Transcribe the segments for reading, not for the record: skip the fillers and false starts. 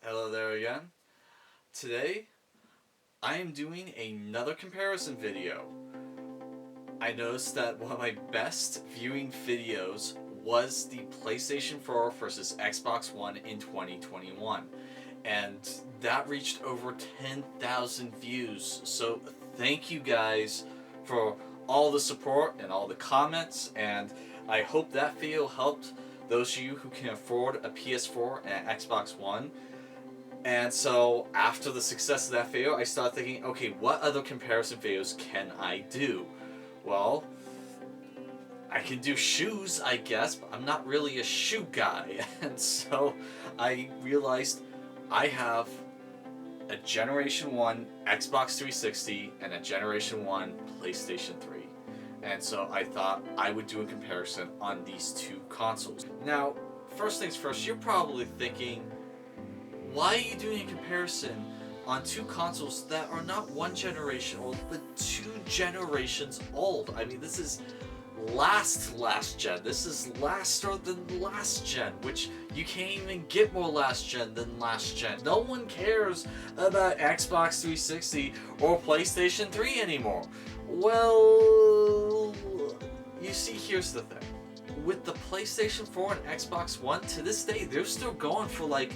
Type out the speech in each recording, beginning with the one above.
Hello there again. Today, I am doing another comparison video. I noticed that one of my best viewing videos was the PlayStation 4 versus Xbox One in 2021. And that reached over 10,000 views. So thank you guys for all the support and all the comments. And I hope that video helped those of you who can afford a PS4 and an Xbox One. And so after the success of that video, I started thinking, okay, what other comparison videos can I do? Well, I can do shoes, I guess, but I'm not really a shoe guy. And so I realized I have a Generation 1 Xbox 360 and a Generation 1 PlayStation 3. And so I thought I would do a comparison on these two consoles. Now, first things first, you're probably thinking, why are you doing a comparison on two consoles that are not one generation old, but 2 generations old? I mean, this is last gen. This is laster than last gen, which you can't even get more last gen than last gen. No one cares about Xbox 360 or PlayStation 3 anymore. Well, you see, here's the thing. With the PlayStation 4 and Xbox One, to this day, they're still going for like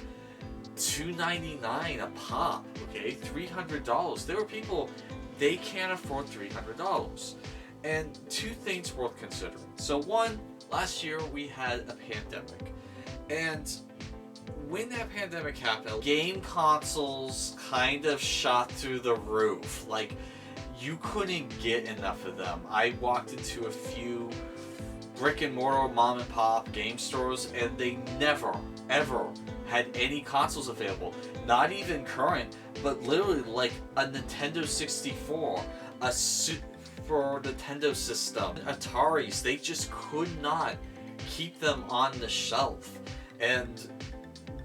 $299 a pop, okay? $300. There are people, they can't afford $300. And two things worth considering. So one, last year we had a pandemic. And when that pandemic happened, game consoles kind of shot through the roof. Like, you couldn't get enough of them. I walked into a few brick and mortar mom and pop game stores and they never, ever had any consoles available. Not even current, but literally like a Nintendo 64, a Super Nintendo system, Ataris. They just could not keep them on the shelf. And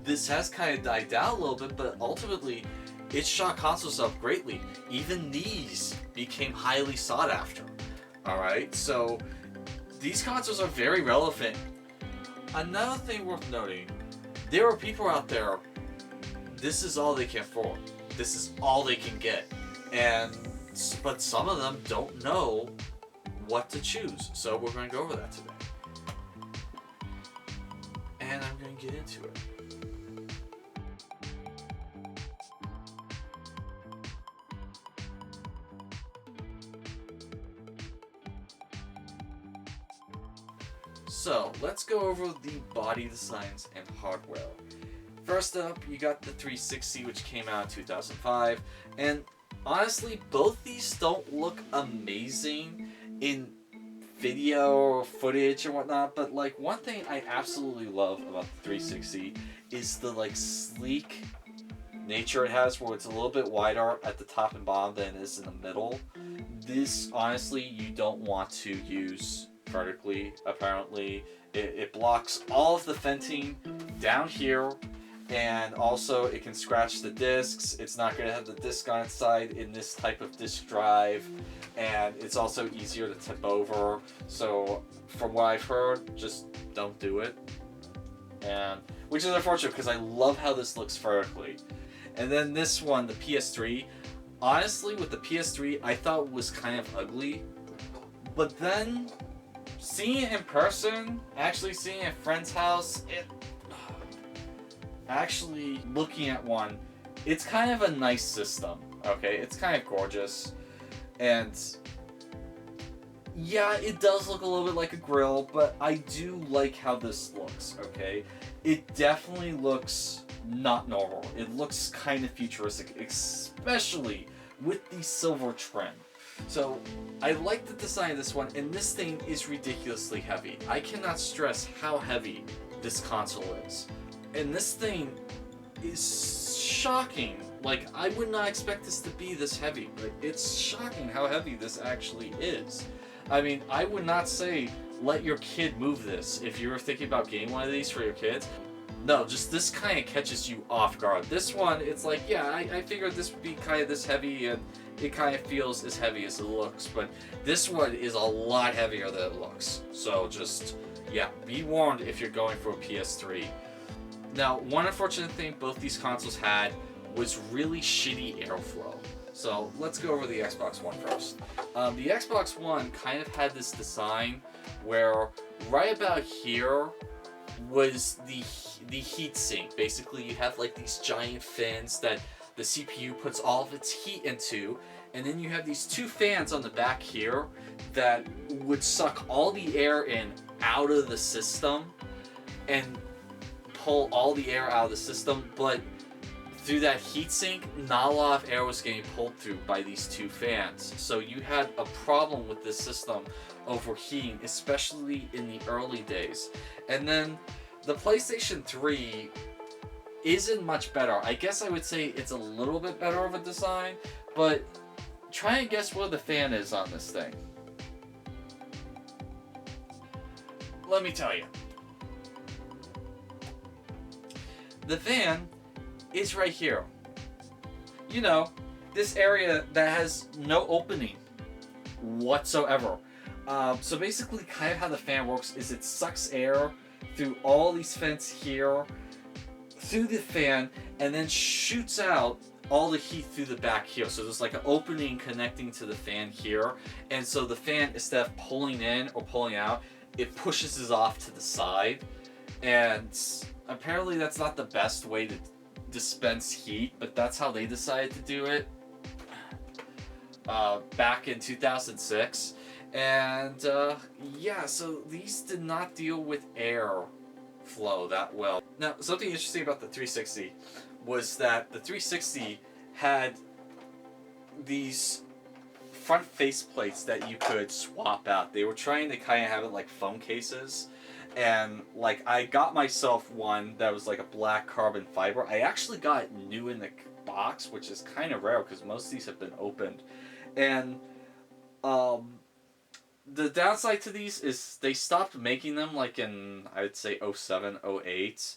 this has kind of died down a little bit, but ultimately it shot consoles up greatly. Even these became highly sought after. Alright, so these consoles are very relevant. Another thing worth noting, there are people out there, this is all they can afford. This is all they can get. But some of them don't know what to choose. So we're going to go over that today. And I'm going to get into it. So, let's go over the body designs and hardware. First up, you got the 360, which came out in 2005, and honestly, both these don't look amazing in video footage or whatnot, but like one thing I absolutely love about the 360 is the like sleek nature it has, where it's a little bit wider at the top and bottom than it is in the middle. This, honestly, you don't want to use vertically. Apparently it blocks all of the venting down here, and also it can scratch the discs. It's not going to have the disc on its side in this type of disc drive, and it's also easier to tip over. So from what I've heard, just don't do it, and which is unfortunate because I love how this looks vertically. And then this one, the PS3, honestly with the PS3 I thought was kind of ugly, but then seeing it in person, actually seeing it at a friend's house, actually looking at one, it's kind of a nice system, okay? It's kind of gorgeous, and yeah, it does look a little bit like a grill, but I do like how this looks, okay? It definitely looks not normal. It looks kind of futuristic, especially with the silver trim. So, I like the design of this one, and this thing is ridiculously heavy. I cannot stress how heavy this console is. And this thing is shocking. Like, I would not expect this to be this heavy, but it's shocking how heavy this actually is. I mean, I would not say let your kid move this if you were thinking about getting one of these for your kids. No, just this kind of catches you off guard. This one, it's like, yeah, I figured this would be kind of this heavy, and it kind of feels as heavy as it looks, but this one is a lot heavier than it looks. So just, yeah, be warned if you're going for a PS3. Now, one unfortunate thing both these consoles had was really shitty airflow. So let's go over the Xbox One first. The Xbox One kind of had this design where right about here was the heat sink. Basically, you have like these giant fins that the CPU puts all of its heat into, and then you have these two fans on the back here that would suck all the air in out of the system and pull all the air out of the system, but through that heatsink, not a lot of air was getting pulled through by these two fans. So you had a problem with this system overheating, especially in the early days. And then the PlayStation 3 isn't much better. I guess I would say it's a little bit better of a design, but try and guess where the fan is on this thing. Let me tell you. The fan is right here. You know, this area that has no opening whatsoever. So basically kind of how the fan works is it sucks air through all these vents here, through the fan, and then shoots out all the heat through the back here. So there's like an opening connecting to the fan here, and so the fan, instead of pulling in or pulling out, it pushes it off to the side. And apparently that's not the best way to dispense heat, but that's how they decided to do it back in 2006. And yeah, so these did not deal with air flow that well. Now, something interesting about the 360 was that the 360 had these front face plates that you could swap out. They were trying to kind of have it like phone cases. And like I got myself one that was like a black carbon fiber. I actually got it new in the box, which is kind of rare because most of these have been opened. And the downside to these is they stopped making them like in, I would say, 07, 08.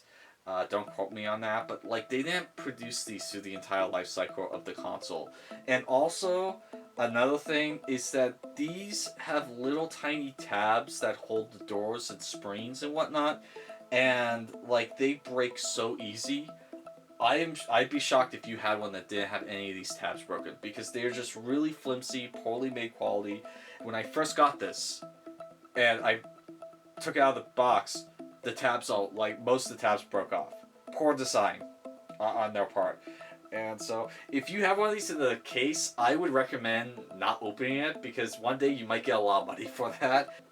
Don't quote me on that, but like they didn't produce these through the entire life cycle of the console. And also, another thing is that these have little tiny tabs that hold the doors and springs and whatnot, and like they break so easy. I'd be shocked if you had one that didn't have any of these tabs broken, because they're just really flimsy, poorly made quality. When I first got this, and I took it out of the box, the tabs all, like most of the tabs broke off. Poor design on their part. And so if you have one of these in the case, I would recommend not opening it, because one day you might get a lot of money for that.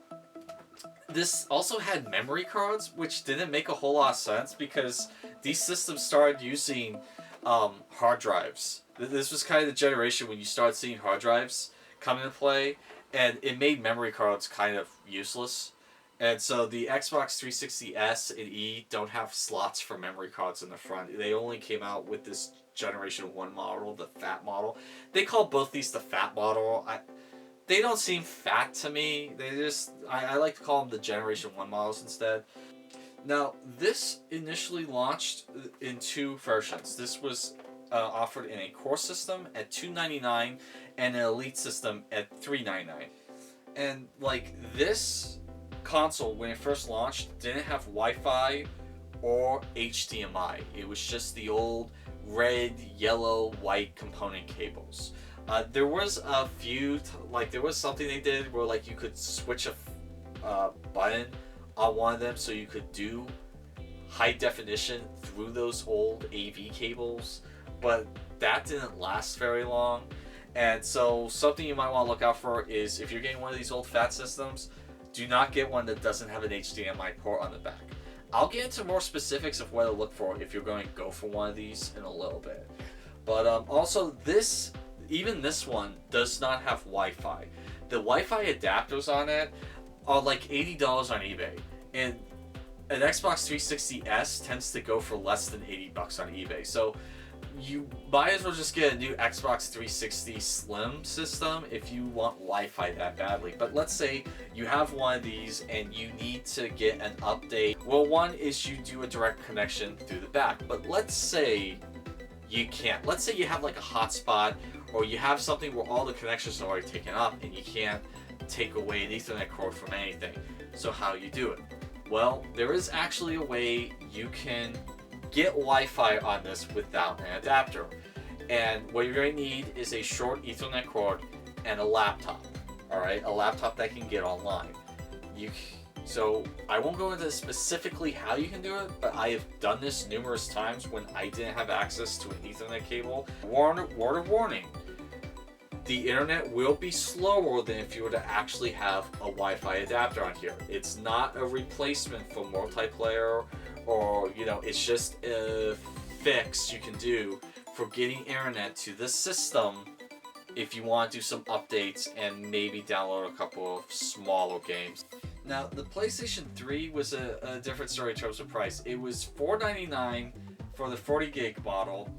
This also had memory cards, which didn't make a whole lot of sense because these systems started using hard drives. This was kind of the generation when you started seeing hard drives come into play, and it made memory cards kind of useless. And so the Xbox 360S and E don't have slots for memory cards in the front. They only came out with this Generation 1 model, the fat model. They call both these the fat model. They don't seem fat to me. I like to call them the Generation 1 models instead. Now, this initially launched in two versions. This was offered in a core system at $299 and an elite system at $399. And like this console, when it first launched, didn't have Wi-Fi or HDMI. It was just the old red, yellow, white component cables. There was a few, there was something they did where like you could switch a button on one of them so you could do high definition through those old AV cables, but that didn't last very long. And so something you might want to look out for is if you're getting one of these old fat systems, do not get one that doesn't have an HDMI port on the back. I'll get into more specifics of what to look for if you're going to go for one of these in a little bit. But also even this one does not have Wi-Fi. The Wi-Fi adapters on it are like $80 on eBay, and an Xbox 360S tends to go for less than $80 on eBay. So you might as well just get a new Xbox 360 Slim system if you want Wi-Fi that badly. But let's say you have one of these and you need to get an update. Well, one is you do a direct connection through the back, but let's say you can't. Let's say you have like a hotspot, or you have something where all the connections are already taken up and you can't take away an Ethernet cord from anything. So how do you do it? Well, there is actually a way you can get Wi-Fi on this without an adapter. And what you're going to need is a short Ethernet cord and a laptop. Alright, a laptop that can get online. So I won't go into specifically how you can do it, but I have done this numerous times when I didn't have access to an Ethernet cable. Word of warning, the internet will be slower than if you were to actually have a Wi-Fi adapter on here. It's not a replacement for multiplayer, or it's just a fix you can do for getting internet to the system if you want to do some updates and maybe download a couple of smaller games. Now, the PlayStation 3 was a different story in terms of price. It was $4.99 for the 40 gig model,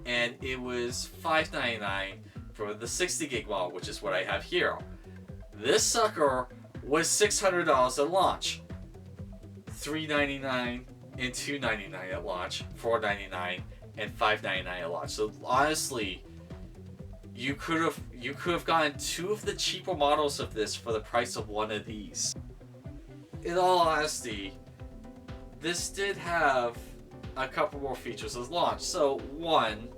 and it was $5.99 for the 60 gig model, which is what I have here. This sucker was $600 at launch, $3.99 and $2.99 at launch, $4.99 and $5.99 at launch. So honestly, you could have gotten two of the cheaper models of this for the price of one of these. In all honesty, this did have a couple more features as launch. So one,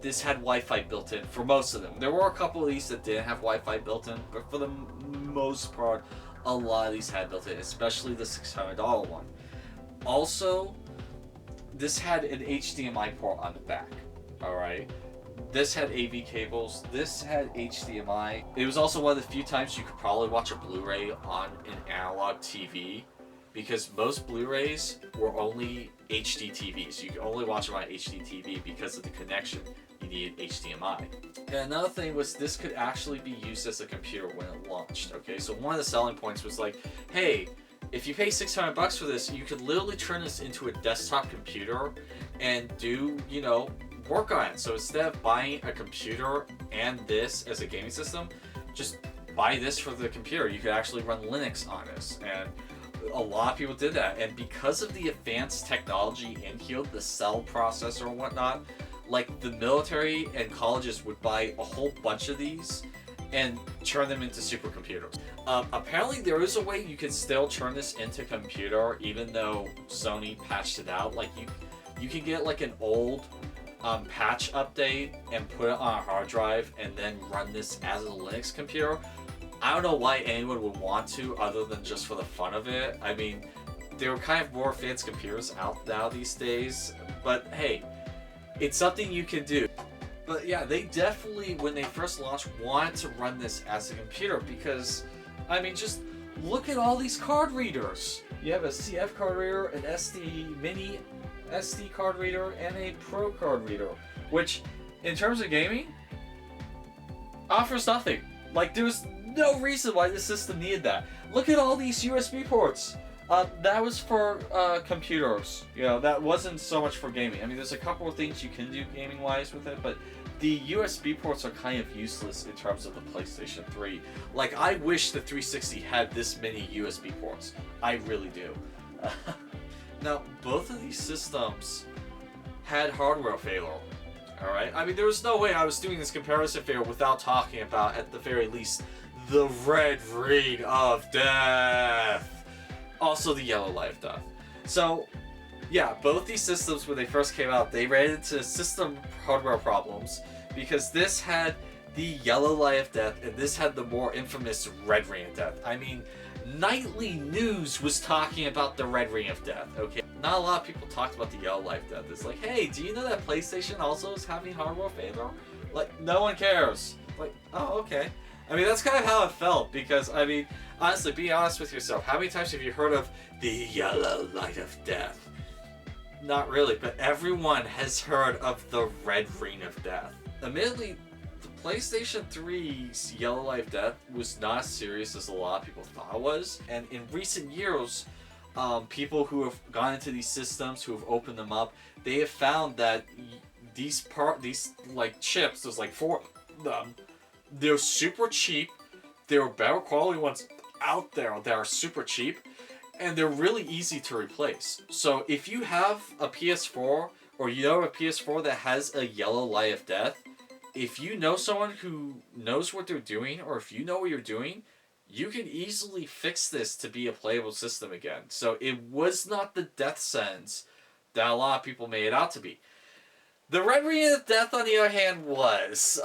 this had Wi-Fi built in for most of them. There were a couple of these that didn't have Wi-Fi built in, but for the most part, a lot of these had built in, especially the $600 one. Also, this had an HDMI port on the back. Alright. This had AV cables. This had HDMI. It was also one of the few times you could probably watch a Blu-ray on an analog TV, because most Blu-rays were only HD TVs. You could only watch them on HD TV because of the connection. You needed HDMI. And another thing was this could actually be used as a computer when it launched. Okay, so one of the selling points was like, hey, if you pay $600 for this, you could literally turn this into a desktop computer and do, work on it. So instead of buying a computer and this as a gaming system, just buy this for the computer. You could actually run Linux on this, and a lot of people did that. And because of the advanced technology in here, the cell processor and whatnot, like the military and colleges would buy a whole bunch of these and turn them into supercomputers. Apparently there is a way you can still turn this into a computer even though Sony patched it out. Like you can get like an old patch update and put it on a hard drive and then run this as a Linux computer. I don't know why anyone would want to, other than just for the fun of it. I mean, there are kind of more advanced computers out now these days, but hey, it's something you can do. But yeah, they definitely, when they first launched, wanted to run this as a computer because, I mean, just look at all these card readers. You have a CF card reader, an SD mini SD card reader, and a Pro card reader, which, in terms of gaming, offers nothing. Like, there's no reason why this system needed that. Look at all these USB ports. That was for computers. That wasn't so much for gaming. I mean, there's a couple of things you can do gaming-wise with it, but the USB ports are kind of useless in terms of the PlayStation 3. Like, I wish the 360 had this many USB ports. I really do. Now, both of these systems had hardware failure. Alright? I mean, there was no way I was doing this comparison video without talking about, at the very least, the red ring of death. Also the yellow light of death. So, yeah, both these systems, when they first came out, they ran into system hardware problems because this had the yellow light of death and this had the more infamous red ring of death. I mean, nightly news was talking about the red ring of death, okay? Not a lot of people talked about the yellow light of death. It's like, hey, do you know that PlayStation also is having hardware failure? Like, no one cares. Like, oh, okay. I mean, that's kind of how it felt because, I mean, honestly, be honest with yourself. How many times have you heard of the yellow light of death? Not really, but everyone has heard of the red ring of death. Admittedly, the PlayStation 3's yellow light of death was not as serious as a lot of people thought it was. And in recent years, people who have gone into these systems, who have opened them up, they have found that these like chips, there's like 4 of them, they're super cheap. There are better quality ones out there that are super cheap, and they're really easy to replace. So if you have a PS4, or you know a PS4 that has a yellow light of death, if you know someone who knows what they're doing, or if you know what you're doing, you can easily fix this to be a playable system again. So it was not the death sentence that a lot of people made it out to be. The Red Ring of Death, on the other hand, was.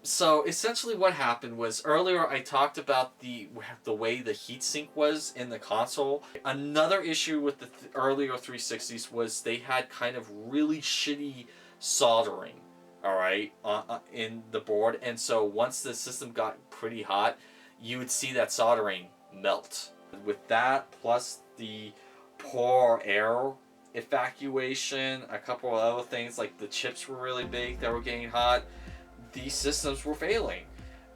So essentially what happened was, earlier I talked about the way the heatsink was in the console. Another issue with the earlier 360s was they had kind of really shitty soldering, alright, in the board. And so once the system got pretty hot, you would see that soldering melt. With that, plus the poor air evacuation, a couple of other things, like the chips were really big that were getting hot, these systems were failing.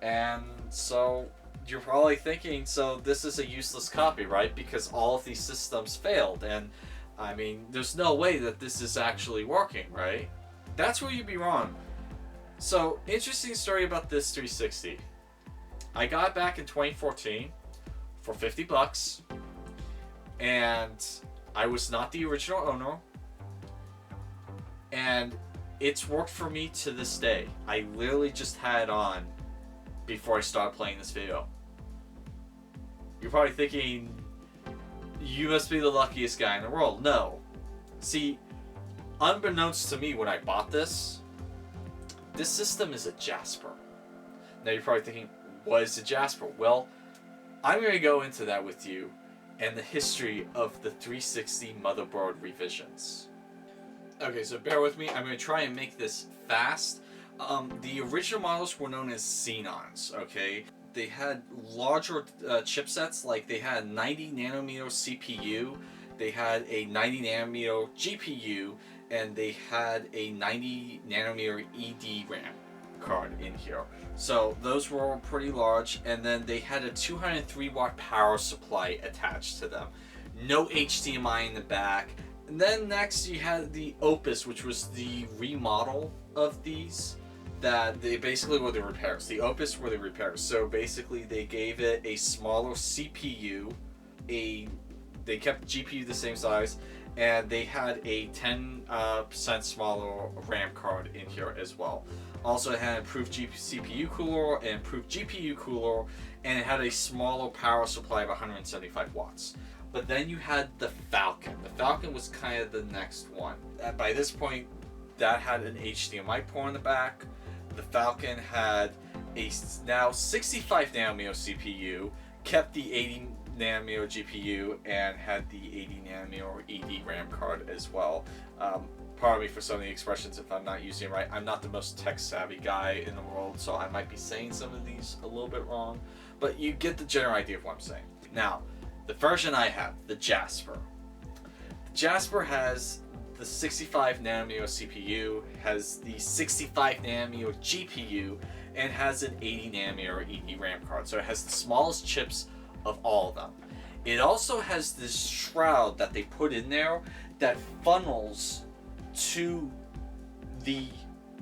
And so you're probably thinking, so this is a useless copy, right? Because all of these systems failed, and I mean, there's no way that this is actually working, right? That's where you'd be wrong. So, interesting story about this 360. I got it back in 2014 for $50, and I was not the original owner, and it's worked for me to this day. I literally just had it on before I started playing this video. You're probably thinking, you must be the luckiest guy in the world. No. See, unbeknownst to me when I bought this system is a Jasper. Now you're probably thinking, what is a Jasper? Well, I'm going to go into that with you and the history of the 360 motherboard revisions. Okay, so bear with me. I'm going to try and make this fast. The original models were known as Xenons, okay? They had larger chipsets, like they had a 90 nanometer CPU, they had a 90 nanometer GPU, and they had a 90 nanometer EDRAM card in here. So those were pretty large, and then they had a 203 watt power supply attached to them. No HDMI in the back. And then next you had the Opus, which was the remodel of these. That they basically were the repairs. The Opus were the repairs. So basically they gave it a smaller CPU, they kept the GPU the same size, and they had a 10% smaller RAM card in here as well. Also, it had improved CPU cooler and improved GPU cooler, and it had a smaller power supply of 175 watts. But then you had the Falcon. The Falcon was kind of the next one. By this point, that had an HDMI port in the back. The Falcon had a now 65 nanometer CPU, kept the 80 nanometer GPU, and had the 80 nanometer EDRAM card as well. Pardon me for some of the expressions if I'm not using it right. I'm not the most tech savvy guy in the world, so I might be saying some of these a little bit wrong, but you get the general idea of what I'm saying. Now, the version I have, the Jasper. The Jasper has the 65 nanometer CPU, has the 65 nanometer GPU, and has an 80 nanometer EDRAM card. So it has the smallest chips of all of them. It also has this shroud that they put in there that funnels to the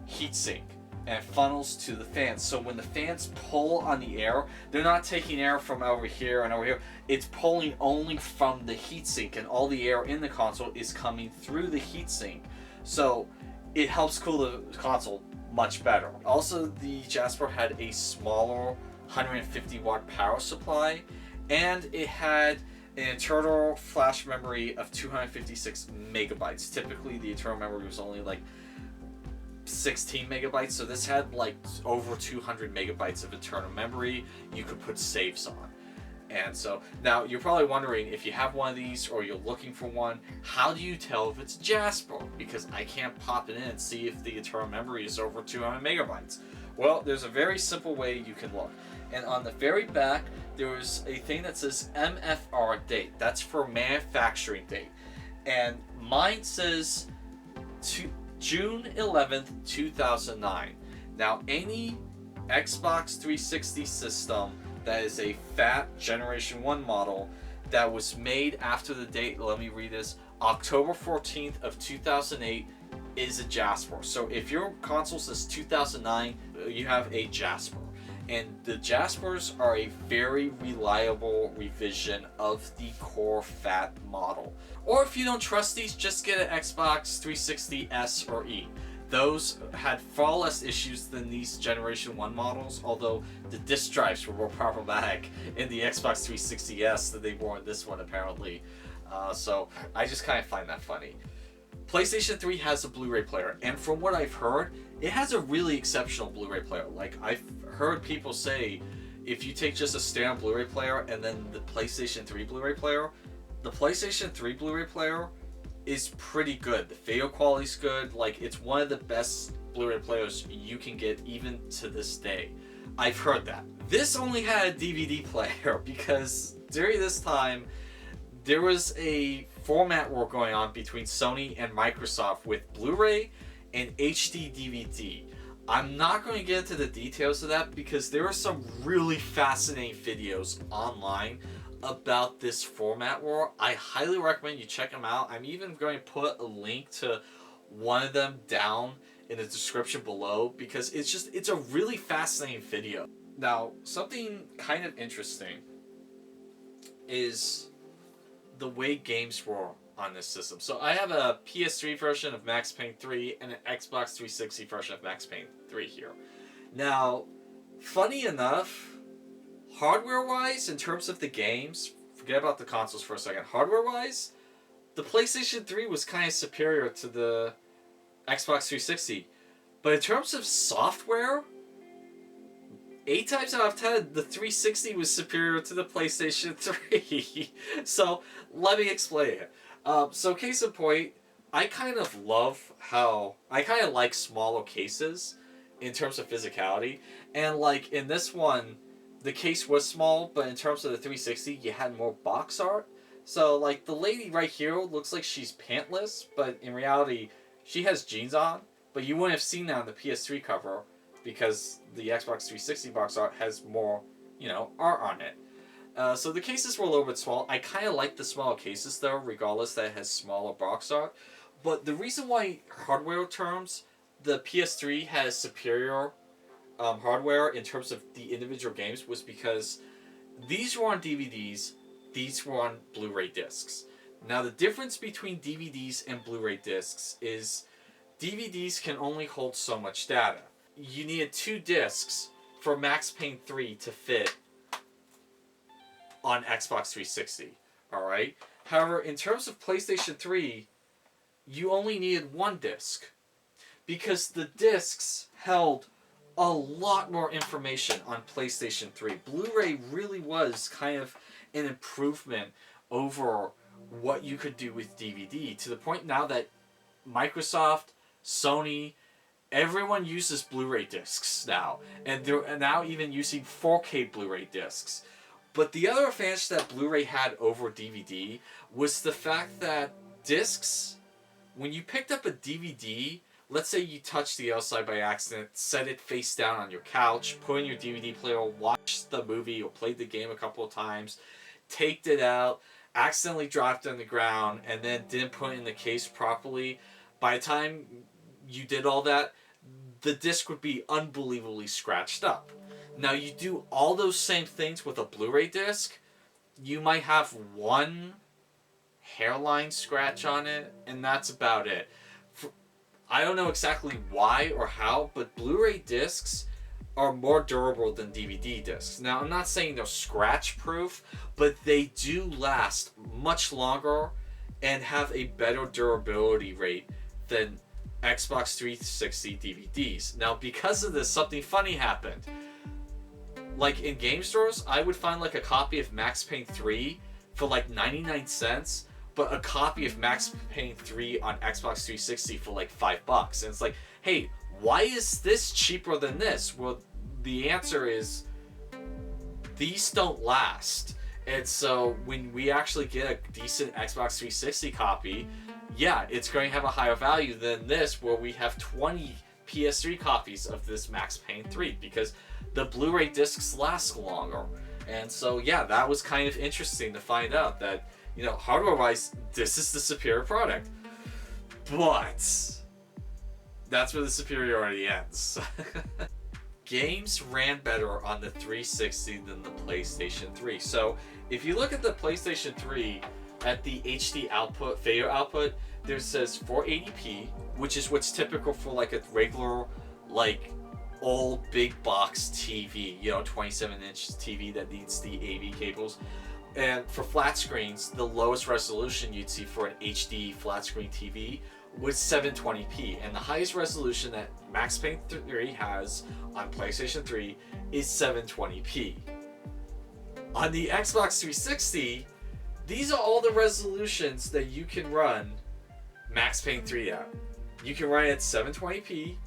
heatsink and funnels to the fans. So when the fans pull on the air, they're not taking air from over here and over here. It's pulling only from the heatsink, and all the air in the console is coming through the heatsink. So it helps cool the console much better. Also, the Jasper had a smaller 150 watt power supply, and it had an internal flash memory of 256 megabytes. Typically, the internal memory was only like 16 megabytes, so this had like over 200 megabytes of internal memory you could put saves on. And so, now you're probably wondering, if you have one of these or you're looking for one, how do you tell if it's Jasper? Because I can't pop it in and see if the internal memory is over 200 megabytes. Well, there's a very simple way you can look. And on the very back, there's a thing that says MFR date. That's for manufacturing date. And mine says June 11th, 2009. Now, any Xbox 360 system that is a fat Generation 1 model that was made after the date, let me read this, October 14th of 2008 is a Jasper. So if your console says 2009, you have a Jasper. And the Jaspers are a very reliable revision of the core fat model. Or if you don't trust these, just get an Xbox 360 S or E. Those had far less issues than these Generation 1 models, although the disk drives were more problematic in the Xbox 360S than they were in this one, apparently. So I just kind of find that funny. PlayStation 3 has a Blu-ray player, and from what I've heard, it has a really exceptional Blu-ray player. Like, I've heard people say, if you take just a standard Blu-ray player and then the PlayStation 3 Blu-ray player, the PlayStation 3 Blu-ray player is pretty good. The video quality's good. Like, it's one of the best Blu-ray players you can get even to this day. I've heard that. This only had a DVD player because during this time, there was a format war going on between Sony and Microsoft with Blu-ray and HD DVD. I'm not going to get into the details of that because there are some really fascinating videos online about this format war. I highly recommend you check them out. I'm even going to put a link to one of them down in the description below because it's a really fascinating video. Now, something kind of interesting is the way games were on this system. So I have a PS3 version of Max Payne 3 and an Xbox 360 version of Max Payne 3 here. Now, funny enough, hardware-wise, in terms of the games, forget about the consoles for a second, hardware-wise, the PlayStation 3 was kind of superior to the Xbox 360. But in terms of software, 8 times out of 10, the 360 was superior to the PlayStation 3. So, let me explain it. So, case in point, I kind of like smaller cases in terms of physicality. And, like, in this one, the case was small, but in terms of the 360, you had more box art. So, like, the lady right here looks like she's pantless, but in reality, she has jeans on. But you wouldn't have seen that on the PS3 cover, because the Xbox 360 box art has more, art on it. So the cases were a little bit small. I kind of like the smaller cases, though, regardless that it has smaller box art. But the reason why, hardware terms, the PS3 has superior hardware in terms of the individual games was because these were on DVDs, these were on Blu-ray discs. Now, the difference between DVDs and Blu-ray discs is DVDs can only hold so much data. You needed 2 discs for Max Payne 3 to fit on Xbox 360, alright? However, in terms of PlayStation 3, you only needed 1 disc because the discs held a lot more information on PlayStation 3. Blu-ray really was kind of an improvement over what you could do with DVD, to the point now that Microsoft, Sony, everyone uses Blu-ray discs now, and they're now even using 4K Blu-ray discs. But the other advantage that Blu-ray had over DVD was the fact that discs, when you picked up a DVD, let's say you touched the outside by accident, set it face down on your couch, put in your DVD player, watched the movie or played the game a couple of times, taked it out, accidentally dropped it on the ground, and then didn't put it in the case properly. By the time you did all that, the disc would be unbelievably scratched up. Now, you do all those same things with a Blu-ray disc, you might have 1 hairline scratch on it, and that's about it. I don't know exactly why or how, but Blu-ray discs are more durable than DVD discs. Now, I'm not saying they're scratch-proof, but they do last much longer and have a better durability rate than Xbox 360 DVDs. Now, because of this, something funny happened. Like, in game stores, I would find, like, a copy of Max Payne 3 for, like, 99 cents, but a copy of Max Payne 3 on Xbox 360 for, like, $5. And it's like, hey, why is this cheaper than this? Well, the answer is, these don't last. And so, when we actually get a decent Xbox 360 copy, yeah, it's going to have a higher value than this, where we have 20 PS3 copies of this Max Payne 3, because the Blu-ray discs last longer. And so, yeah, that was kind of interesting to find out that, hardware-wise, this is the superior product. But that's where the superiority ends. Games ran better on the 360 than the PlayStation 3. So, if you look at the PlayStation 3, at the HD output, video output, there says 480p, which is what's typical for like a regular, like, old big box TV, 27-inch TV that needs the AV cables. And for flat screens, the lowest resolution you'd see for an HD flat screen TV was 720p, and the highest resolution that Max Payne 3 has on PlayStation 3 is 720p. On the Xbox 360, these are all the resolutions that you can run Max Payne 3 at. You can run it at 720p,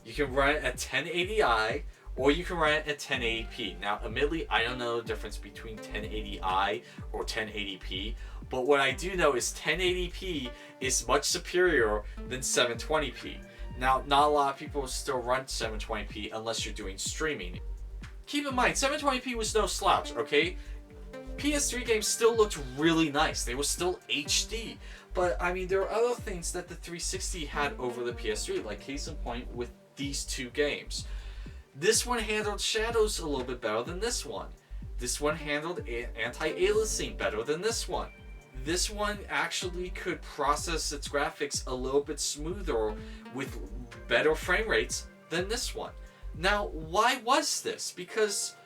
you can run it at 1080i, or you can run it at 1080p. Now, admittedly, I don't know the difference between 1080i or 1080p, but what I do know is 1080p is much superior than 720p. Now, not a lot of people still run 720p unless you're doing streaming. Keep in mind, 720p was no slouch, okay? PS3 games still looked really nice. They were still HD. But, I mean, there are other things that the 360 had over the PS3, like case in point with these two games. This one handled shadows a little bit better than this one. This one handled anti-aliasing better than this one. This one actually could process its graphics a little bit smoother with better frame rates than this one. Now, why was this? Because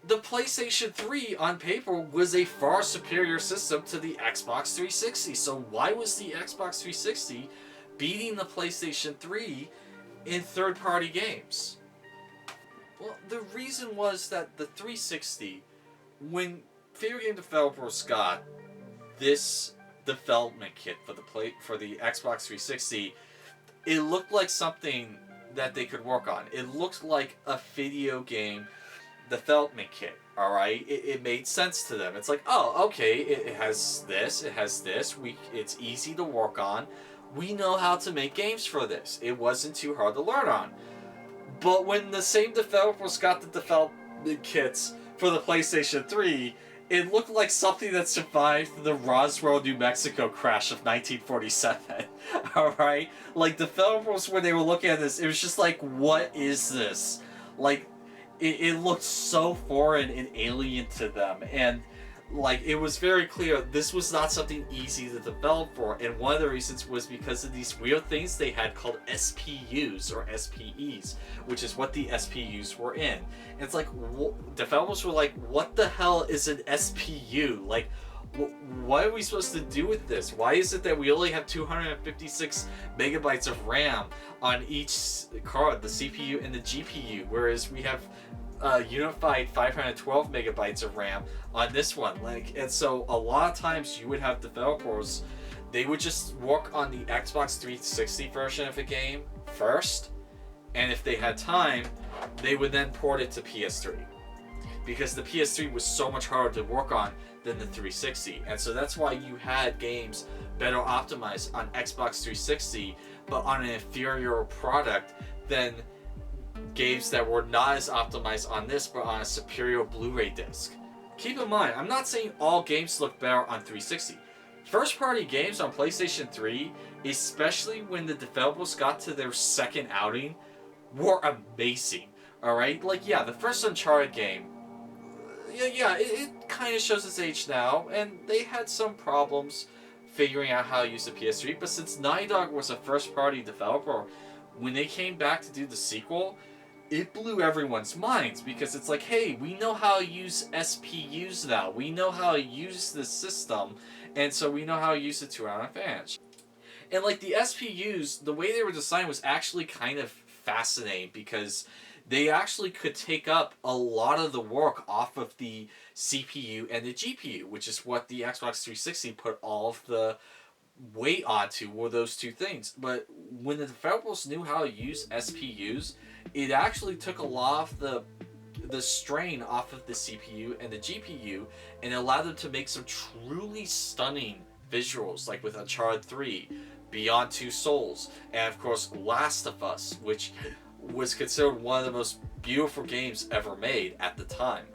the PlayStation 3 on paper was a far superior system to the Xbox 360. So why was the Xbox 360 beating the PlayStation 3 in third-party games? Well, the reason was that the 360, when video game developers got this development kit for the Xbox 360, it looked like something that they could work on. It looked like a video game development kit, alright? It made sense to them. It's like, oh, okay, it has this, it's easy to work on. We know how to make games for this. It wasn't too hard to learn on. But when the same developers got the development kits for the PlayStation 3, it looked like something that survived the Roswell, New Mexico crash of 1947. Alright? Like, developers, when they were looking at this, it was just like, what is this? Like, it looked so foreign and alien to them. And, like, it was very clear this was not something easy to develop for. And one of the reasons was because of these weird things they had called SPUs or SPEs, which is what the SPUs were in. And it's like, developers were like, what the hell is an SPU? Like, what are we supposed to do with this? Why is it that we only have 256 megabytes of RAM on each card, the CPU and the GPU, whereas we have unified 512 megabytes of RAM on this one? Like, and so a lot of times you would have developers, they would just work on the Xbox 360 version of a game first, and if they had time, they would then port it to PS3, because the PS3 was so much harder to work on than the 360. And so that's why you had games better optimized on Xbox 360, but on an inferior product than games that were not as optimized on this, but on a superior Blu-ray disc. Keep in mind, I'm not saying all games look better on 360. First-party games on PlayStation 3, especially when the developers got to their second outing, were amazing. Alright? Like, yeah, the first Uncharted game, it kind of shows its age now, and they had some problems figuring out how to use the PS3, but since Naughty Dog was a first-party developer, when they came back to do the sequel, it blew everyone's minds, because it's like, hey, we know how to use SPUs now. We know how to use the system, and so we know how to use it to our advantage. And like the SPUs, the way they were designed was actually kind of fascinating, because they actually could take up a lot of the work off of the CPU and the GPU, which is what the Xbox 360 put all of the weight onto, were those two things. But when the developers knew how to use SPUs, it actually took a lot of the strain off of the CPU and the GPU, and allowed them to make some truly stunning visuals, like with Uncharted 3, Beyond Two Souls, and of course Last of Us, which was considered one of the most beautiful games ever made at the time.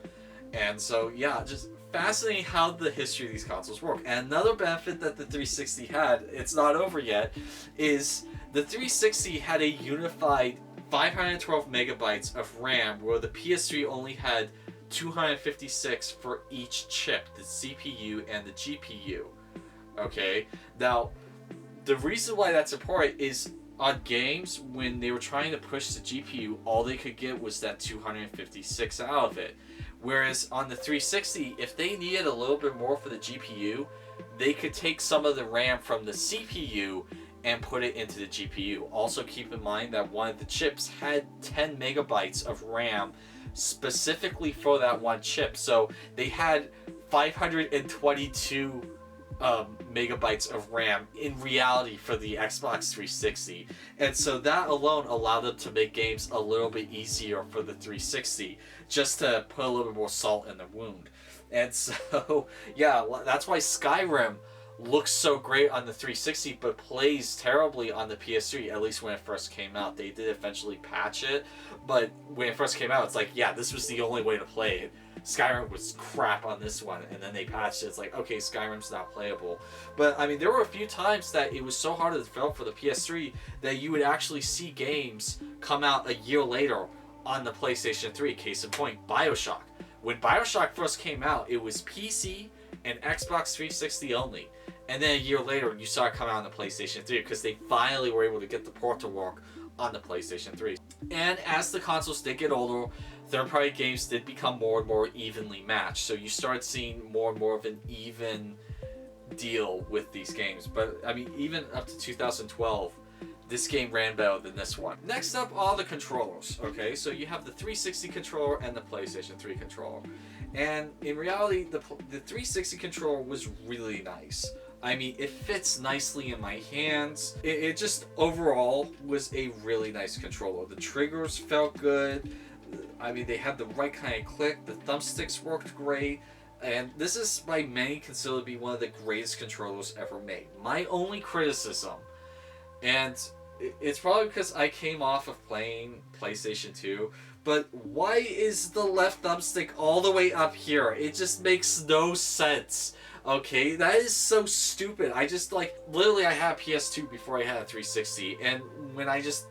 And so, yeah, just fascinating how the history of these consoles work. And another benefit that the 360 had, it's not over yet, is the 360 had a unified 512 megabytes of RAM, where the PS3 only had 256 for each chip, the CPU and the GPU. Okay? Now, the reason why that's important is on games, when they were trying to push the GPU, all they could get was that 256 out of it. Whereas on the 360, if they needed a little bit more for the GPU, they could take some of the RAM from the CPU and put it into the GPU. Also keep in mind that one of the chips had 10 megabytes of RAM specifically for that one chip. So they had 522 megabytes of RAM in reality for the Xbox 360. And so that alone allowed them to make games a little bit easier for the 360, just to put a little bit more salt in the wound. And so, yeah, that's why Skyrim looks so great on the 360 but plays terribly on the PS3, at least when it first came out. They did eventually patch it, but when it first came out, it's like, yeah, this was the only way to play it. Skyrim was crap on this one, and then they patched it. It's like, okay, Skyrim's not playable. But, I mean, there were a few times that it was so hard to develop for the PS3 that you would actually see games come out a year later on the PlayStation 3. Case in point, Bioshock. When Bioshock first came out, it was PC and Xbox 360 only. And then a year later, you saw it come out on the PlayStation 3 because they finally were able to get the port to work on the PlayStation 3. And as the consoles did get older, third-party games did become more and more evenly matched. So you start seeing more and more of an even deal with these games. But, I mean, even up to 2012, this game ran better than this one. Next up are the controllers, okay? So you have the 360 controller and the PlayStation 3 controller. And in reality, the 360 controller was really nice. I mean, it fits nicely in my hands. It just overall was a really nice controller. The triggers felt good. I mean, they had the right kind of click. The thumbsticks worked great. And this is by many considered to be one of the greatest controllers ever made. My only criticism, and it's probably because I came off of playing PlayStation 2, but why is the left thumbstick all the way up here? It just makes no sense. Okay, that is so stupid. I just, like, literally I had a PS2 before I had a 360, and when I just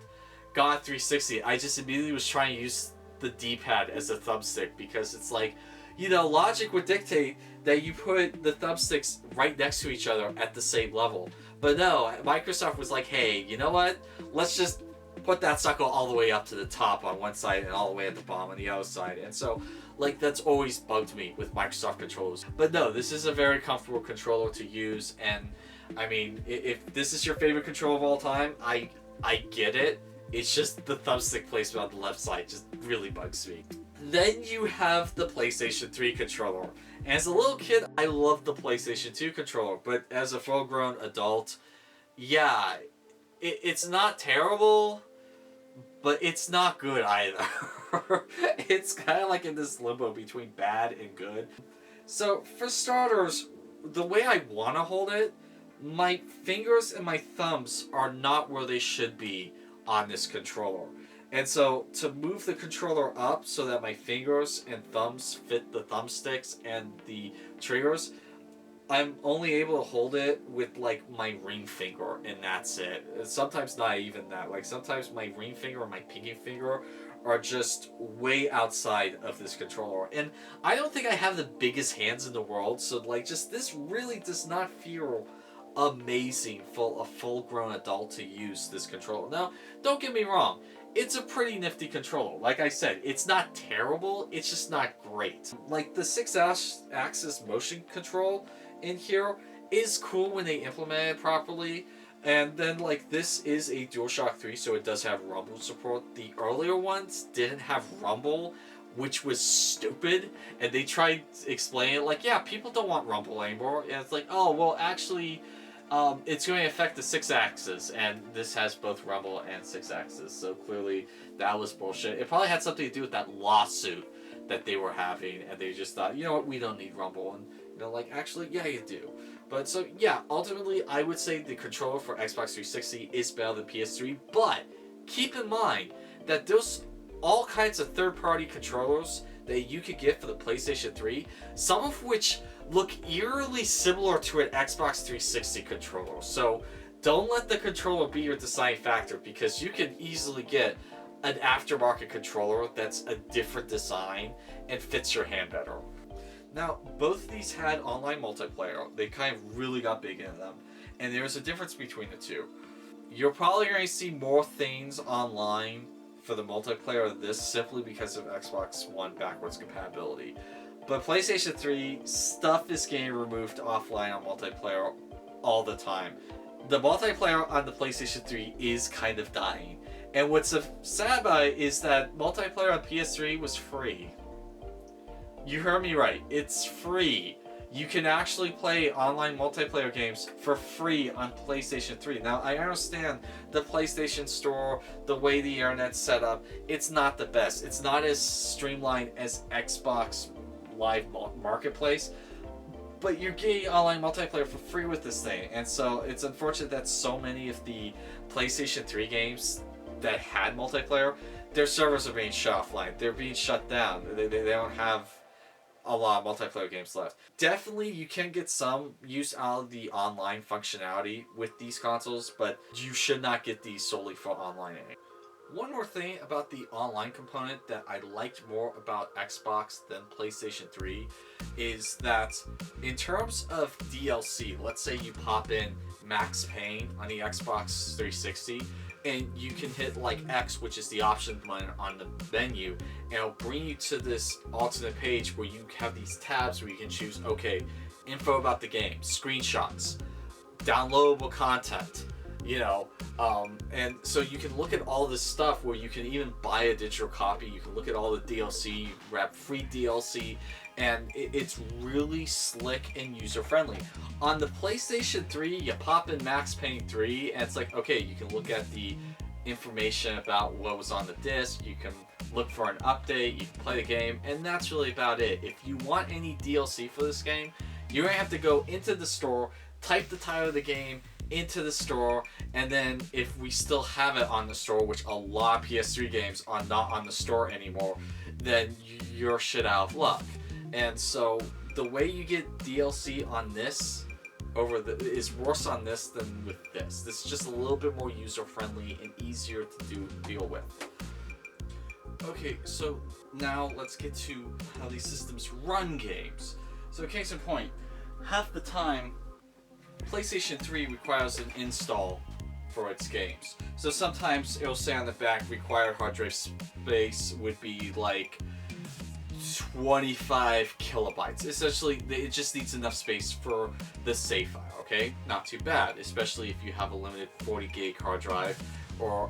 got a 360, I just immediately was trying to use the D-pad as a thumbstick, because it's like, you know, logic would dictate that you put the thumbsticks right next to each other at the same level. But no, Microsoft was like, hey, you know what? Let's just put that sucker all the way up to the top on one side and all the way at the bottom on the other side. And so, like, that's always bugged me with Microsoft controllers. But no, this is a very comfortable controller to use. And, I mean, if this is your favorite controller of all time, I get it. It's just the thumbstick placement on the left side just really bugs me. Then you have the PlayStation 3 controller. And as a little kid, I loved the PlayStation 2 controller. But as a full-grown adult, yeah, it's not terrible, but it's not good either. It's kind of like in this limbo between bad and good. So, for starters, the way I want to hold it, my fingers and my thumbs are not where they should be on this controller. And so, to move the controller up so that my fingers and thumbs fit the thumbsticks and the triggers, I'm only able to hold it with, like, my ring finger, and that's it. Sometimes not even that. Like, sometimes my ring finger and my pinky finger are just way outside of this controller. And I don't think I have the biggest hands in the world, so, like, just this really does not feel amazing for a full-grown adult to use this controller. Now, don't get me wrong. It's a pretty nifty controller. Like I said, it's not terrible, it's just not great. Like, the 6-axis motion control in here is cool when they implement it properly. And then, like, this is a DualShock 3, so it does have rumble support. The earlier ones didn't have rumble, which was stupid. And they tried to explain it like, yeah, people don't want rumble anymore. And it's like, oh, well, actually, it's going to affect the 6-axis, and this has both rumble and 6-axis, so clearly that was bullshit. It probably had something to do with that lawsuit that they were having, and they just thought, you know what, we don't need rumble, and, you know, like, actually, yeah, you do. But, so, yeah, ultimately, I would say the controller for Xbox 360 is better than PS3, but keep in mind that there's all kinds of third-party controllers that you could get for the PlayStation 3, some of which look eerily similar to an Xbox 360 controller. So don't let the controller be your deciding factor, because you can easily get an aftermarket controller that's a different design and fits your hand better. Now, both of these had online multiplayer. They kind of really got big in them, and there's a difference between the two. You're probably going to see more things online for the multiplayer of this simply because of Xbox One backwards compatibility. But PlayStation 3, stuff is getting removed offline on multiplayer all the time. the multiplayer on the PlayStation 3 is kind of dying. And what's sad about it is that multiplayer on PS3 was free. You heard me right. It's free. You can actually play online multiplayer games for free on PlayStation 3. Now, I understand the PlayStation Store, the way the internet's set up, it's not the best. It's not as streamlined as Xbox Live Marketplace, but you're getting online multiplayer for free with this thing. And so it's unfortunate that so many of the PlayStation 3 games that had multiplayer, their servers are being shut offline. They're being shut down. They don't have a lot of multiplayer games left. Definitely you can get some use out of the online functionality with these consoles, but you should not get these solely for online. One more thing about the online component that I liked more about Xbox than PlayStation 3 is that in terms of DLC, let's say you pop in Max Payne on the Xbox 360, and you can hit like X, which is the option button on the menu, and it'll bring you to this alternate page where you have these tabs where you can choose, okay, info about the game, screenshots, downloadable content, and so you can look at all this stuff where you can even buy a digital copy. You can look at all the DLC, you grab free DLC, and it's really slick and user-friendly. On the PlayStation 3, you pop in Max Payne 3, and it's like, okay, you can look at the information about what was on the disc, you can look for an update, you can play the game, and that's really about it. If you want any DLC for this game, you're going to have to go into the store, type the title of the game into the store, and then if we still have it on the store, which a lot of PS3 games are not on the store anymore, then you're shit out of luck. And so the way you get DLC on this is worse on this than with this. This is just a little bit more user-friendly and easier to deal with. Okay, so now let's get to how these systems run games. So case in point, half the time PlayStation 3 requires an install for its games. So sometimes it'll say on the back required hard drive space would be like 25 kilobytes. Essentially, it just needs enough space for the save file, okay? Not too bad, especially if you have a limited 40 gig hard drive or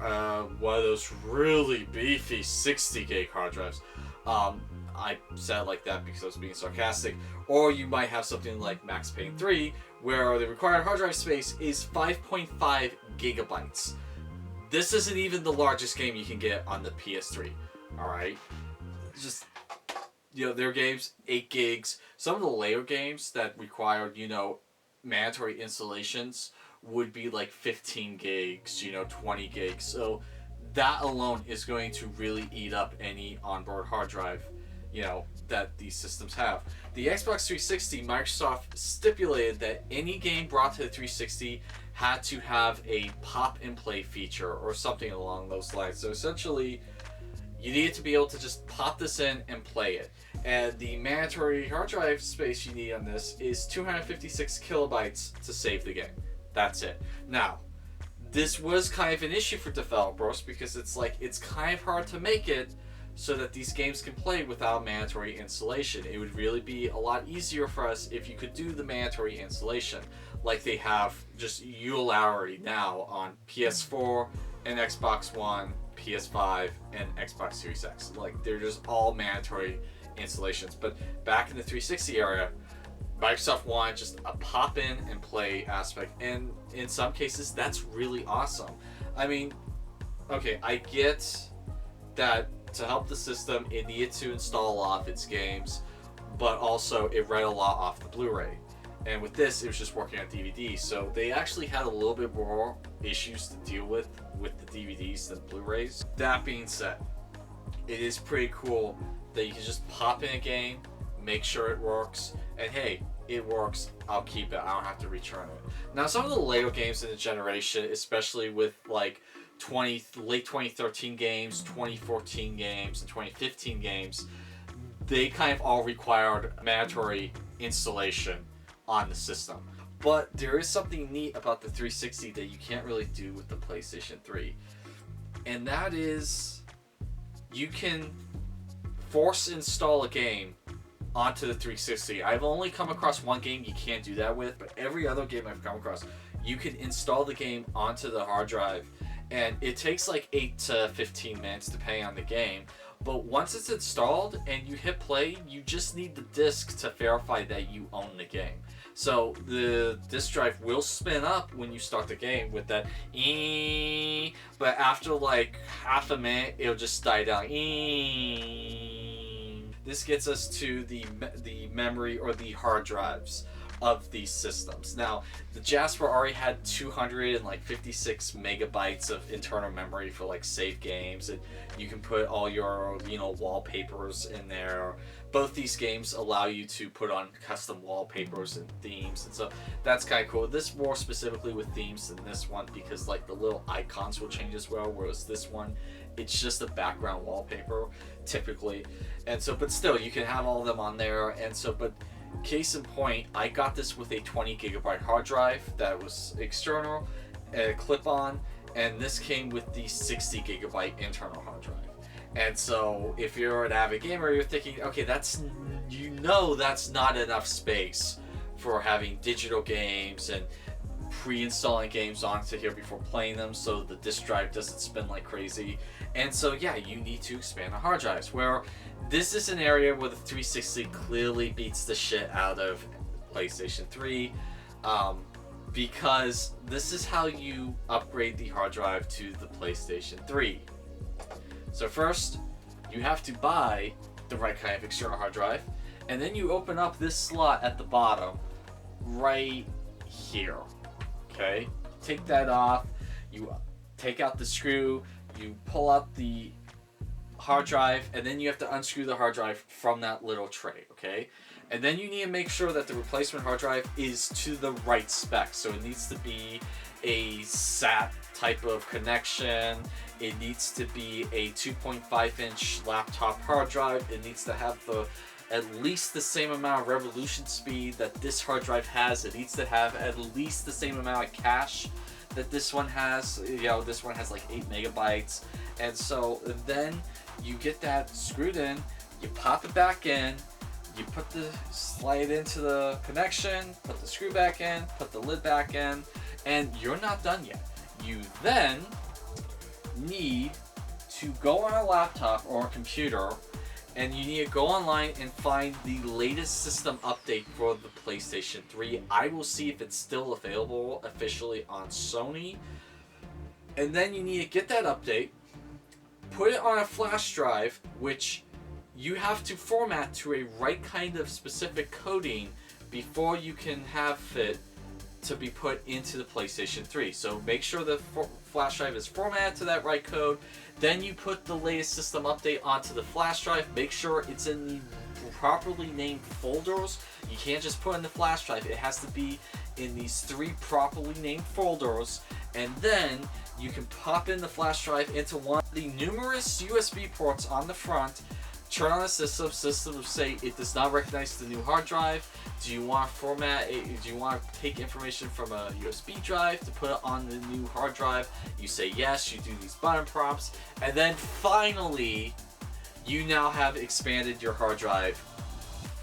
one of those really beefy 60 gig hard drives. I said it like that because I was being sarcastic. Or you might have something like Max Payne 3, where the required hard drive space is 5.5 gigabytes. This isn't even the largest game you can get on the PS3, alright? Just, their games, 8 gigs. Some of the later games that required, mandatory installations would be like 15 gigs, 20 gigs. So that alone is going to really eat up any onboard hard drive that these systems have. The Xbox 360, Microsoft stipulated that any game brought to the 360 had to have a pop and play feature or something along those lines. So essentially, you needed to be able to just pop this in and play it. And the mandatory hard drive space you need on this is 256 kilobytes to save the game. That's it. Now, this was kind of an issue for developers because it's kind of hard to make it so that these games can play without mandatory installation. It would really be a lot easier for us if you could do the mandatory installation like they have just unilaterally now on PS4 and Xbox One, PS5, and Xbox Series X. They're just all mandatory installations. But back in the 360 area, Microsoft wanted just a pop in and play aspect, and in some cases that's really awesome. I mean, okay, I get that to help the system it needed to install a lot of its games, but also it read a lot off the Blu-ray. And with this, it was just working on DVD, so they actually had a little bit more issues to deal with the DVDs than Blu-rays. That being said, it is pretty cool that you can just pop in a game, make sure it works, and hey, it works, I'll keep it, I don't have to return it. Now, some of the later games in the generation, especially with late 2013 games, 2014 games, and 2015 games, they kind of all required mandatory installation on the system. But there is something neat about the 360 that you can't really do with the PlayStation 3. And that is, you can force install a game onto the 360. I've only come across one game you can't do that with, but every other game I've come across, you can install the game onto the hard drive, and it takes like 8 to 15 minutes depending on the game. But once it's installed and you hit play, you just need the disk to verify that you own the game. So the disk drive will spin up when you start the game with that eeeeee, but after like half a minute, it'll just die down. This gets us to the memory or the hard drives of these systems. Now, the Jasper already had 256 megabytes of internal memory for like save games, and you can put all your wallpapers in there. Both these games allow you to put on custom wallpapers and themes, and so that's kind of cool. This more specifically with themes than this one, because like the little icons will change as well, whereas this one, it's just a background wallpaper typically. And so, but still, you can have all of them on there. And so, but case in point, I got this with a 20 gigabyte hard drive that was external, a clip-on, and this came with the 60 gigabyte internal hard drive. And so if you're an avid gamer, you're thinking, okay, that's not enough space for having digital games and pre-installing games onto here before playing them, so the disk drive doesn't spin like crazy. And so yeah, you need to expand the hard drives, where this is an area where the 360 clearly beats the shit out of PlayStation 3, because this is how you upgrade the hard drive to the PlayStation 3. So first, you have to buy the right kind of external hard drive, and then you open up this slot at the bottom, right here. Okay? Take that off, you take out the screw, you pull out the hard drive, and then you have to unscrew the hard drive from that little tray, okay? And then you need to make sure that the replacement hard drive is to the right spec. So it needs to be a SAT type of connection. It needs to be a 2.5-inch laptop hard drive. It needs to have at least the same amount of revolution speed that this hard drive has. It needs to have at least the same amount of cache that this one has. This one has like 8 megabytes. And so then you get that screwed in, you pop it back in, you put the slide into the connection, put the screw back in, put the lid back in, and you're not done yet. You then need to go on a laptop or a computer, and you need to go online and find the latest system update for the PlayStation 3. I will see if it's still available officially on Sony. And then you need to get that update, put it on a flash drive, which you have to format to a right kind of specific coding before you can have it to be put into the PlayStation 3. So make sure the flash drive is formatted to that right code. Then you put the latest system update onto the flash drive. Make sure it's in the properly named folders. You can't just put in the flash drive. It has to be in these 3 properly named folders. And then you can pop in the flash drive into one of the numerous USB ports on the front. Turn on the system. System will say it does not recognize the new hard drive. Do you want to format it? Do you want to take information from a USB drive to put it on the new hard drive? You say yes. You do these button prompts, and then finally, you now have expanded your hard drive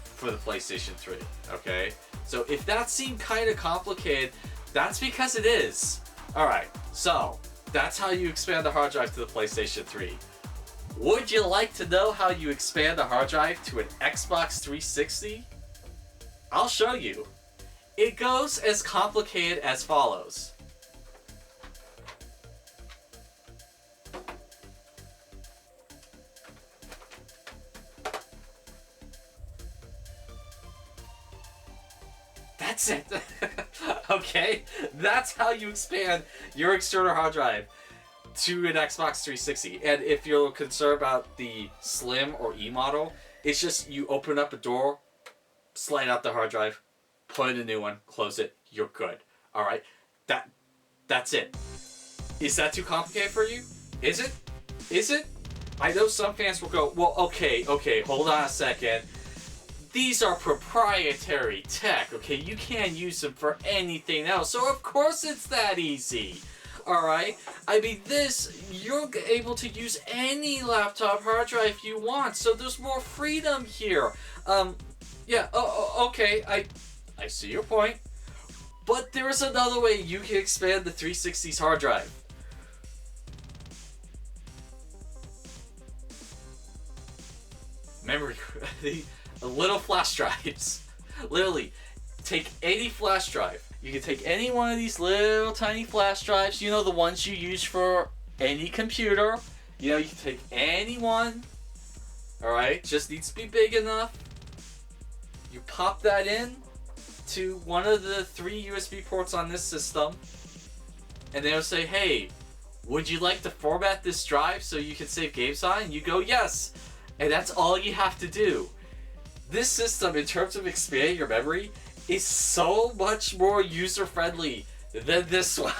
for the PlayStation 3. Okay. So if that seemed kind of complicated, that's because it is. All right. So that's how you expand the hard drive to the PlayStation 3. Would you like to know how you expand a hard drive to an Xbox 360? I'll show you. It goes as complicated as follows. That's it. Okay? That's how you expand your external hard drive to an Xbox 360. And if you're concerned about the Slim or E model, it's just you open up a door, slide out the hard drive, put in a new one, close it, you're good. Alright? That's it. Is that too complicated for you? Is it? Is it? I know some fans will go, well, okay, hold on a second. These are proprietary tech, okay? You can't use them for anything else, so of course it's that easy. Alright? I mean, you're able to use any laptop hard drive you want, so there's more freedom here. Yeah, okay, I see your point. But there's another way you can expand the 360's hard drive. Memory, the little flash drives. Literally, take any flash drive. You can take any one of these little tiny flash drives. You know, the ones you use for any computer. You know, you can take any one. Alright, just needs to be big enough. You pop that in to one of the 3 USB ports on this system. And they'll say, hey, would you like to format this drive so you can save games on it? And you go, yes. And that's all you have to do. This system, in terms of expanding your memory, is so much more user-friendly than this one.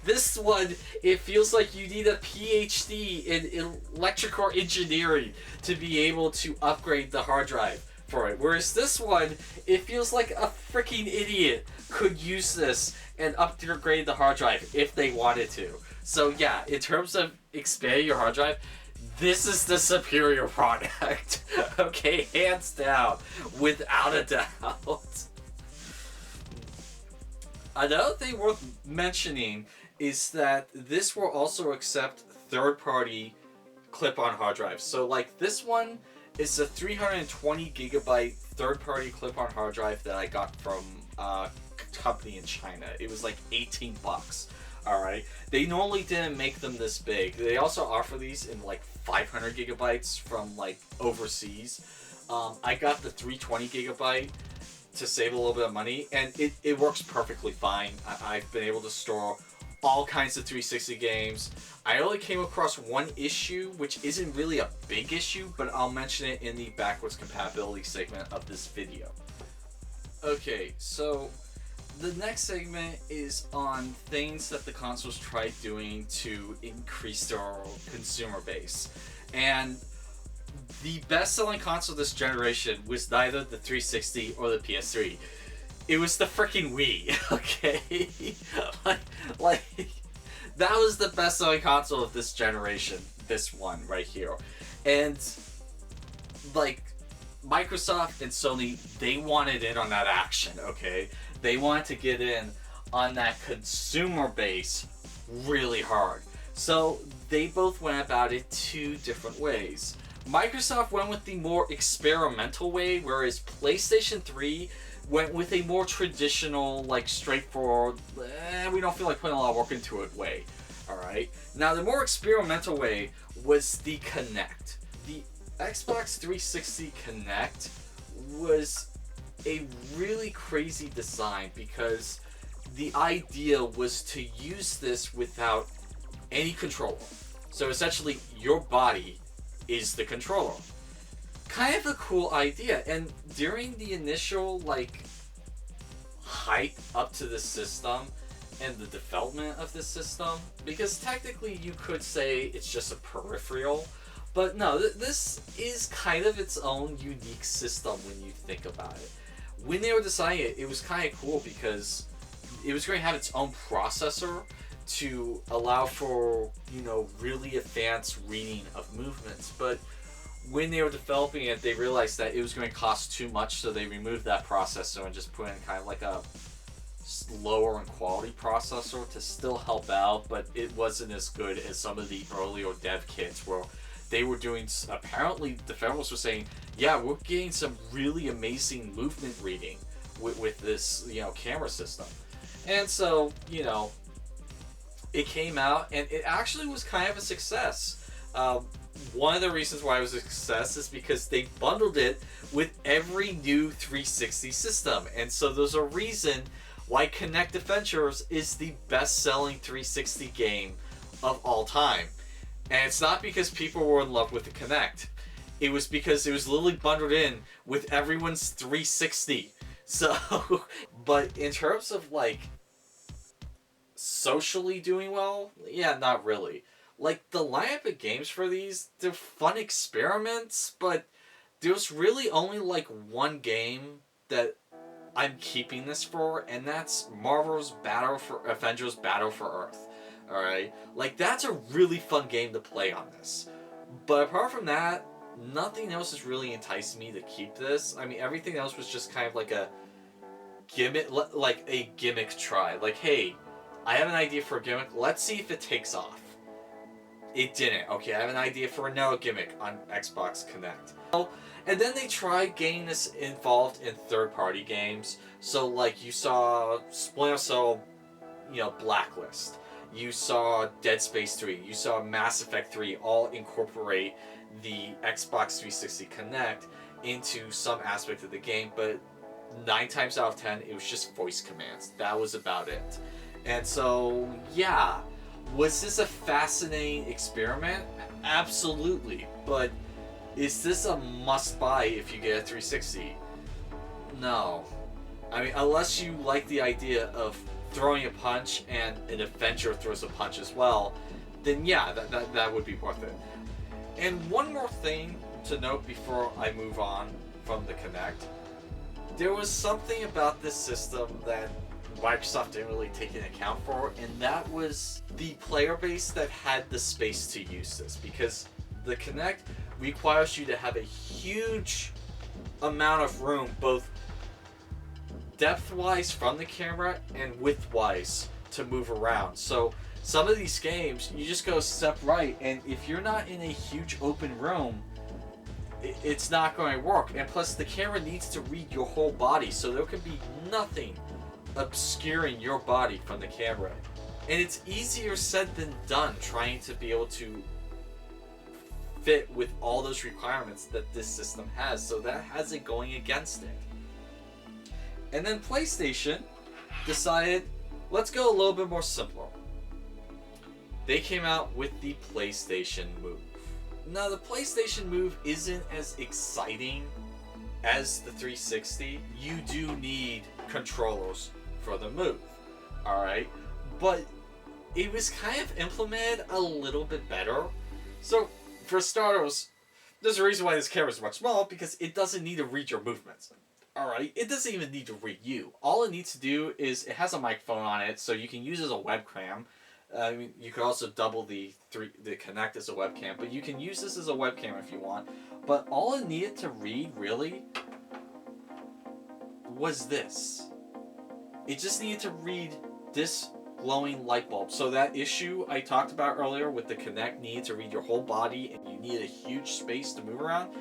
This one, it feels like you need a PhD in electrical engineering to be able to upgrade the hard drive for it. Whereas this one, it feels like a freaking idiot could use this and upgrade the hard drive if they wanted to. So yeah, in terms of expanding your hard drive, this is the superior product. Okay, hands down, without a doubt. Another thing worth mentioning is that this will also accept third-party clip-on hard drives. So like this one is a 320 gigabyte third-party clip-on hard drive that I got from a company in China. It was like 18 bucks. Alright, they normally didn't make them this big. They also offer these in like 500 gigabytes from like overseas. I got the 320 gigabyte to save a little bit of money, and it works perfectly fine. I've been able to store all kinds of 360 games. I only came across one issue, which isn't really a big issue, but I'll mention it in the backwards compatibility segment of this video. Okay, so the next segment is on things that the consoles tried doing to increase their consumer base. And the best-selling console this generation was neither the 360 or the PS3. It was the freaking Wii, okay? like, that was the best-selling console of this generation, this one right here. And, like, Microsoft and Sony, they wanted in on that action, okay? They wanted to get in on that consumer base really hard. So they both went about it 2 different ways. Microsoft went with the more experimental way, whereas PlayStation 3 went with a more traditional, like straightforward, we don't feel like putting a lot of work into it way. Alright? Now the more experimental way was the Kinect. The Xbox 360 Kinect was a really crazy design because the idea was to use this without any controller. So essentially, your body is the controller. Kind of a cool idea, and during the initial, like, hype up to the system and the development of the system, because technically you could say it's just a peripheral, but no, this is kind of its own unique system when you think about it. When they were designing it, it was kind of cool because it was going to have its own processor to allow for, you know, really advanced reading of movements. But when they were developing it, they realized that it was going to cost too much, so they removed that processor and just put in kind of like a lower in quality processor to still help out, but it wasn't as good as some of the earlier dev kits where they were doing, apparently the developers were saying, yeah, we're getting some really amazing movement reading with this, you know, camera system. And so, you know, it came out and it actually was kind of a success. One of the reasons why it was a success is because they bundled it with every new 360 system. And so there's a reason why Kinect Adventures is the best-selling 360 game of all time. And it's not because people were in love with the Kinect. It was because it was literally bundled in with everyone's 360. So, but in terms of, like, socially doing well, yeah, not really. Like, the lineup of games for these, they're fun experiments, but there's really only, like, one game that I'm keeping this for, and that's Marvel's Avengers Battle for Earth. Alright? Like, that's a really fun game to play on this. But apart from that, nothing else has really enticed me to keep this. I mean, everything else was just kind of like a gimmick, like a gimmick try. Like, hey, I have an idea for a gimmick. Let's see if it takes off. It didn't. Okay, I have an idea for another gimmick on Xbox Connect. And then they tried getting this involved in third-party games. So, like, you saw Splinter Cell, you know, Blacklist. You saw Dead Space 3. You saw Mass Effect 3 all incorporate the Xbox 360 Connect into some aspect of the game, but 9 times out of 10, it was just voice commands. That was about it. And so, yeah. Was this a fascinating experiment? Absolutely. But is this a must-buy if you get a 360? No. I mean, unless you like the idea of throwing a punch and an Avenger throws a punch as well, then yeah, that would be worth it. And one more thing to note before I move on from the Kinect. There was something about this system that Microsoft didn't really take into account for, and that was the player base that had the space to use this, because the Kinect requires you to have a huge amount of room, both depth-wise from the camera and width-wise to move around. So some of these games, you just go step right, and if you're not in a huge open room, it's not going to work. And plus, the camera needs to read your whole body, so there can be nothing obscuring your body from the camera. And it's easier said than done trying to be able to fit with all those requirements that this system has, so that has it going against it. And then PlayStation decided, let's go a little bit more simpler. They came out with the PlayStation Move. Now, the PlayStation Move isn't as exciting as the 360. You do need controllers for the Move, alright? But it was kind of implemented a little bit better. So, for starters, there's a reason why this camera is much smaller, because it doesn't need to read your movements. Alright? It doesn't even need to read you. All it needs to do is, it has a microphone on it, so you can use it as a webcam. I mean, you could also double the Kinect as a webcam, but you can use this as a webcam if you want. But all it needed to read, really, was this. It just needed to read this glowing light bulb. So that issue I talked about earlier with the Kinect needed to read your whole body and you needed a huge space to move around,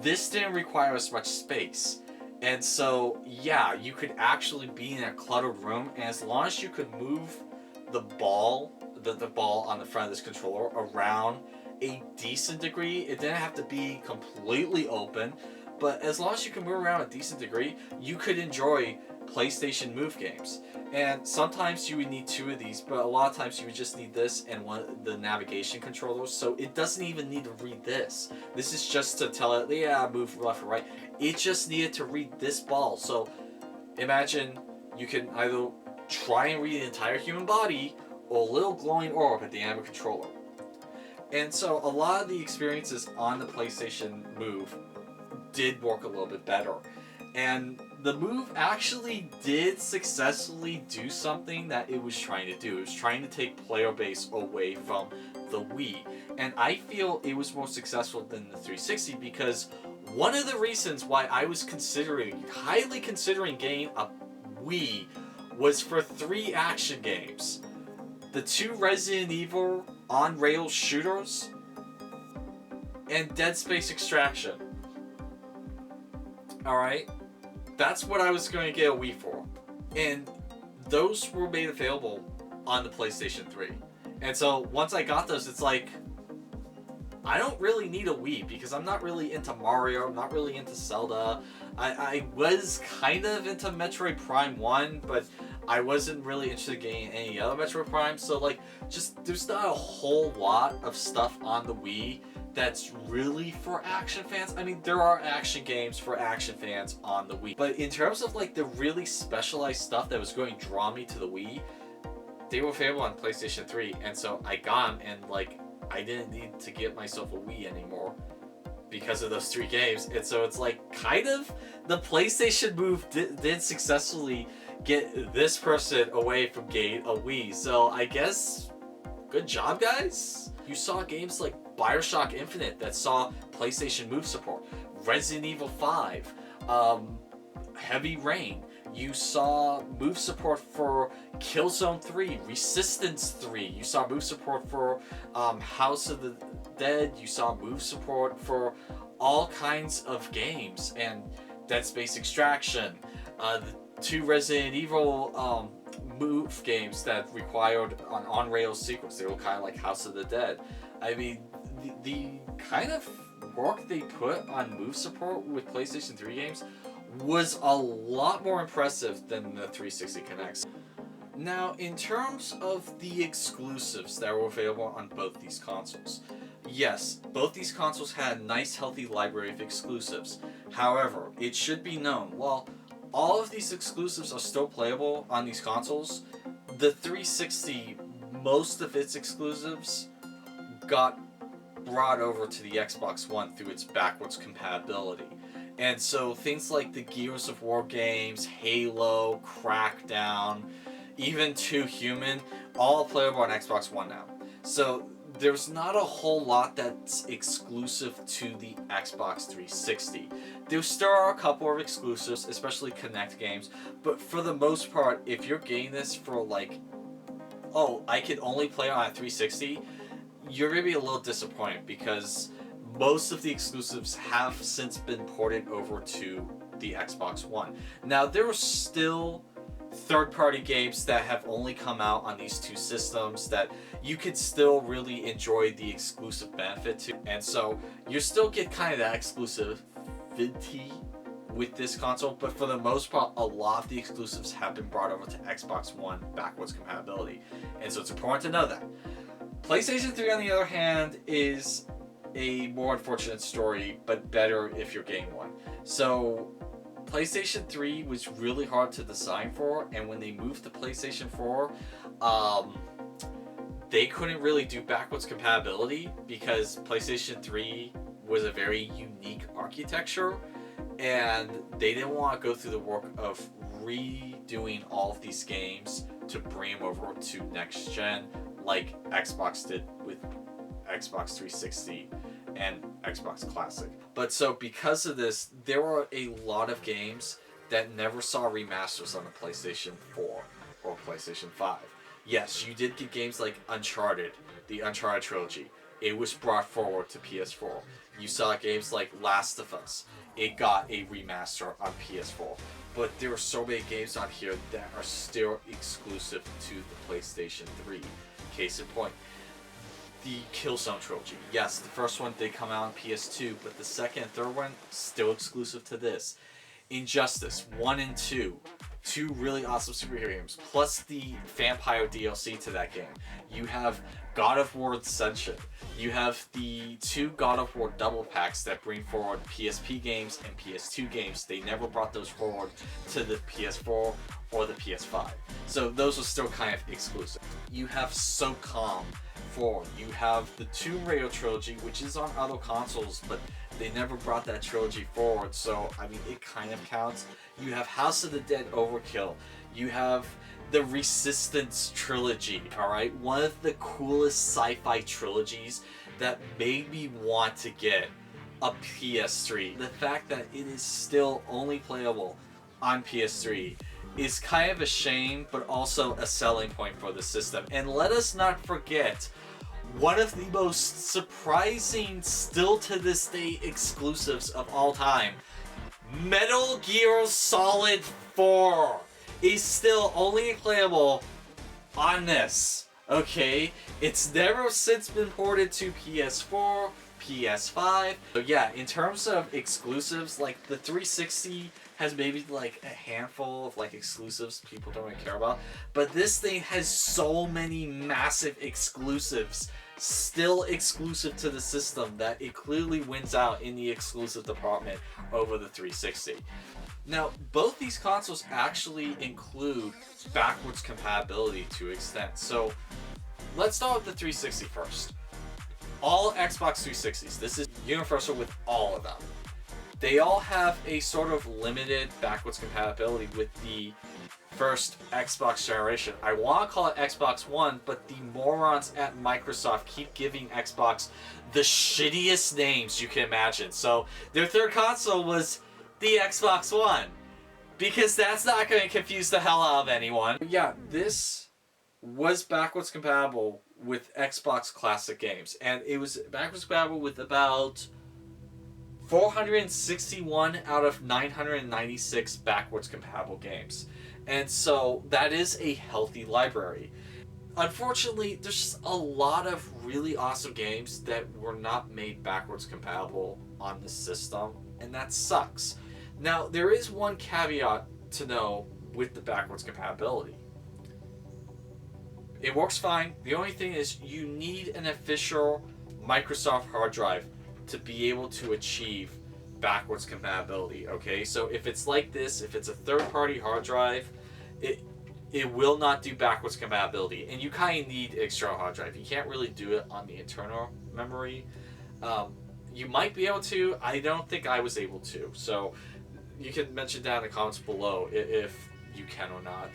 this didn't require as much space. And so, yeah, you could actually be in a cluttered room, and as long as you could move the ball on the front of this controller around a decent degree, it didn't have to be completely open, but as long as you can move around a decent degree, you could enjoy PlayStation Move games. And sometimes you would need 2 of these, but a lot of times you would just need this and one of the navigation controllers, so it doesn't even need to read this. This is just to tell it, yeah, move left or right. It just needed to read this ball. So imagine you can either try and read the entire human body or a little glowing orb at the end of a controller. And so a lot of the experiences on the PlayStation Move did work a little bit better. And the Move actually did successfully do something that it was trying to do. It was trying to take player base away from the Wii. And I feel it was more successful than the 360 because one of the reasons why I was highly considering getting a Wii was for 3 action games. The 2 Resident Evil on-rails shooters, and Dead Space Extraction. Alright? That's what I was going to get a Wii for. And those were made available on the PlayStation 3. And so once I got those, it's like, I don't really need a Wii because I'm not really into Mario, I'm not really into Zelda. I was kind of into Metroid Prime 1, but I wasn't really interested in getting any other Metroid Prime, so like, just, there's not a whole lot of stuff on the Wii that's really for action fans. I mean, there are action games for action fans on the Wii, but in terms of like the really specialized stuff that was going to draw me to the Wii, they were available on PlayStation 3, and so I got them, and like, I didn't need to get myself a Wii anymore because of those 3 games. And so it's like, kind of, the PlayStation Move did successfully get this person away from getting a Wii. So I guess, good job, guys. You saw games like Bioshock Infinite that saw PlayStation Move support, Resident Evil 5, Heavy Rain, You saw move support for Killzone 3, Resistance 3. You saw move support for House of the Dead. You saw move support for all kinds of games, and Dead Space Extraction, the 2 Resident Evil move games that required an on-rails sequence. They were kind of like House of the Dead. I mean, the kind of work they put on move support with PlayStation 3 games was a lot more impressive than the 360 Connects. Now, in terms of the exclusives that were available on both these consoles, yes, both these consoles had a nice healthy library of exclusives. However, it should be known, while all of these exclusives are still playable on these consoles, the 360, most of its exclusives got brought over to the Xbox One through its backwards compatibility. And so things like the Gears of War games, Halo, Crackdown, even 2 Human, all playable on Xbox One now. So there's not a whole lot that's exclusive to the Xbox 360. There still are a couple of exclusives, especially Kinect games, but for the most part, if you're getting this for like, oh, I can only play it on a 360, you're going to be a little disappointed because most of the exclusives have since been ported over to the Xbox One. Now, there are still third-party games that have only come out on these 2 systems that you could still really enjoy the exclusive benefit to, and so you still get kind of that exclusivity with this console, but for the most part, a lot of the exclusives have been brought over to Xbox One backwards compatibility, and so it's important to know that. PlayStation 3, on the other hand, is a more unfortunate story, but better if you're getting one. So PlayStation 3 was really hard to design for, and when they moved to PlayStation 4, they couldn't really do backwards compatibility because PlayStation 3 was a very unique architecture, and they didn't want to go through the work of redoing all of these games to bring them over to next gen like Xbox did with Xbox 360 and Xbox Classic. But so because of this, there were a lot of games that never saw remasters on the PlayStation 4 or PlayStation 5. Yes, you did get games like Uncharted, the Uncharted trilogy. It was brought forward to PS4. You saw games like Last of Us. It got a remaster on PS4. But there are so many games on here that are still exclusive to the PlayStation 3. Case in point, the Killzone trilogy. Yes, the first one did come out on PS2, but the second and third one, still exclusive to this. Injustice 1 and 2. 2 really awesome superhero games, plus the Vampire DLC to that game. You have God of War Ascension. You have the 2 God of War double packs that bring forward PSP games and PS2 games. They never brought those forward to the PS4 or the PS5. So those are still kind of exclusive. You have SOCOM 4. You have the Tomb Raider trilogy, which is on other consoles, but they never brought that trilogy forward, so I mean it kind of counts. You have House of the Dead Overkill. You have the Resistance trilogy, alright? One of the coolest sci-fi trilogies that made me want to get a PS3. The fact that it is still only playable on PS3 is kind of a shame, but also a selling point for the system. And let us not forget, one of the most surprising, still to this day, exclusives of all time, Metal Gear Solid 4 is still only playable on this, okay? It's never since been ported to PS4, PS5. So yeah, in terms of exclusives, like the 360 has maybe like a handful of like exclusives people don't really care about, but this thing has so many massive exclusives still exclusive to the system that it clearly wins out in the exclusive department over the 360. Now, both these consoles actually include backwards compatibility to an extent. So let's start with the 360 first. All Xbox 360s, this is universal with all of them. They all have a sort of limited backwards compatibility with the first Xbox generation. I want to call it Xbox One, but the morons at Microsoft keep giving Xbox the shittiest names you can imagine. So their third console was the Xbox One. because that's not going to confuse the hell out of anyone. Yeah, this was backwards compatible with Xbox Classic games, and it was backwards compatible with about 461 out of 996 backwards compatible games. And so that is a healthy library. Unfortunately, there's just a lot of really awesome games that were not made backwards compatible on the system, and that sucks. Now, there is one caveat to know with the backwards compatibility. It works fine. The only thing is you need an official Microsoft hard drive to be able to achieve backwards compatibility, okay? So if it's like this, if it's a third-party hard drive, it will not do backwards compatibility, and you kind of need an external hard drive. You can't really do it on the internal memory. You might be able to. I don't think I was able to. So you can mention down in the comments below if you can or not,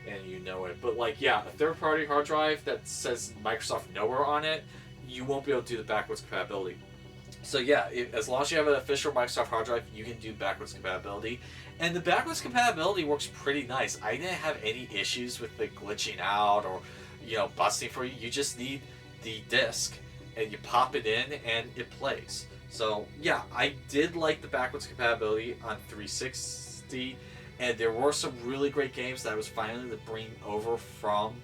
and you know it. But like, yeah, a third-party hard drive that says Microsoft Nowhere on it, you won't be able to do the backwards compatibility. So yeah, as long as you have an official Microsoft hard drive, you can do backwards compatibility. And the backwards compatibility works pretty nice. I didn't have any issues with it glitching out or, busting for you. You just need the disc, and you pop it in, and it plays. So yeah, I did like the backwards compatibility on 360, and there were some really great games that I was finally able to bring over from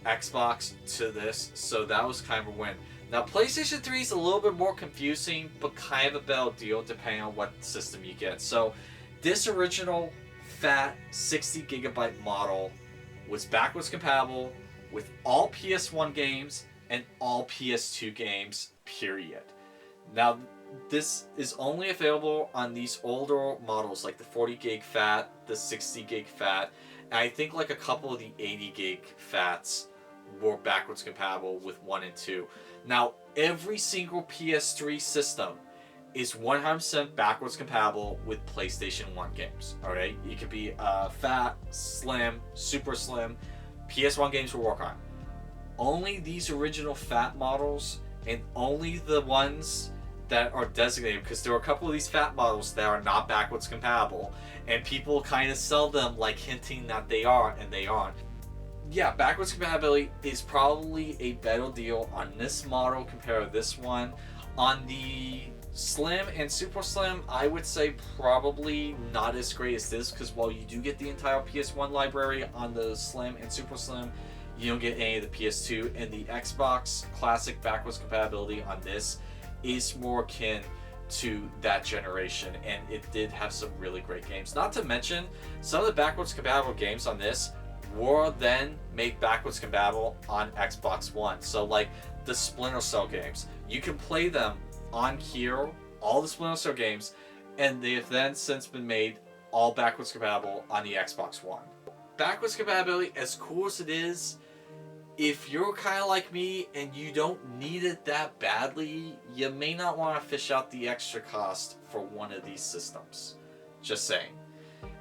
Xbox to this, so that was kind of a win. Now, PlayStation 3 is a little bit more confusing, but kind of a better deal depending on what system you get. So, this original fat 60GB model was backwards compatible with all PS1 games and all PS2 games, period. Now, this is only available on these older models, like the 40GB fat, the 60GB fat, and I think like a couple of the 80GB fats were backwards compatible with 1 and 2. Now, every single PS3 system is 100% backwards compatible with PlayStation 1 games. Alright? You could be fat, slim, super slim. PS1 games will work on. Only these original fat models, and only the ones that are designated, because there are a couple of these fat models that are not backwards compatible, and people kind of sell them like hinting that they are, and they aren't. Yeah, backwards compatibility is probably a better deal on this model compared to this one. On the Slim and Super Slim, I would say probably not as great as this, because while you do get the entire PS1 library on the Slim and Super Slim, you don't get any of the PS2, and the Xbox Classic backwards compatibility on this is more akin to that generation, and it did have some really great games. Not to mention, some of the backwards compatible games on this were then made backwards compatible on Xbox One. So like the Splinter Cell games, you can play them on here, all the Splinter Cell games, and they have then since been made all backwards compatible on the Xbox One. Backwards compatibility, as cool as it is, if you're kind of like me and you don't need it that badly, you may not want to fish out the extra cost for one of these systems. Just saying.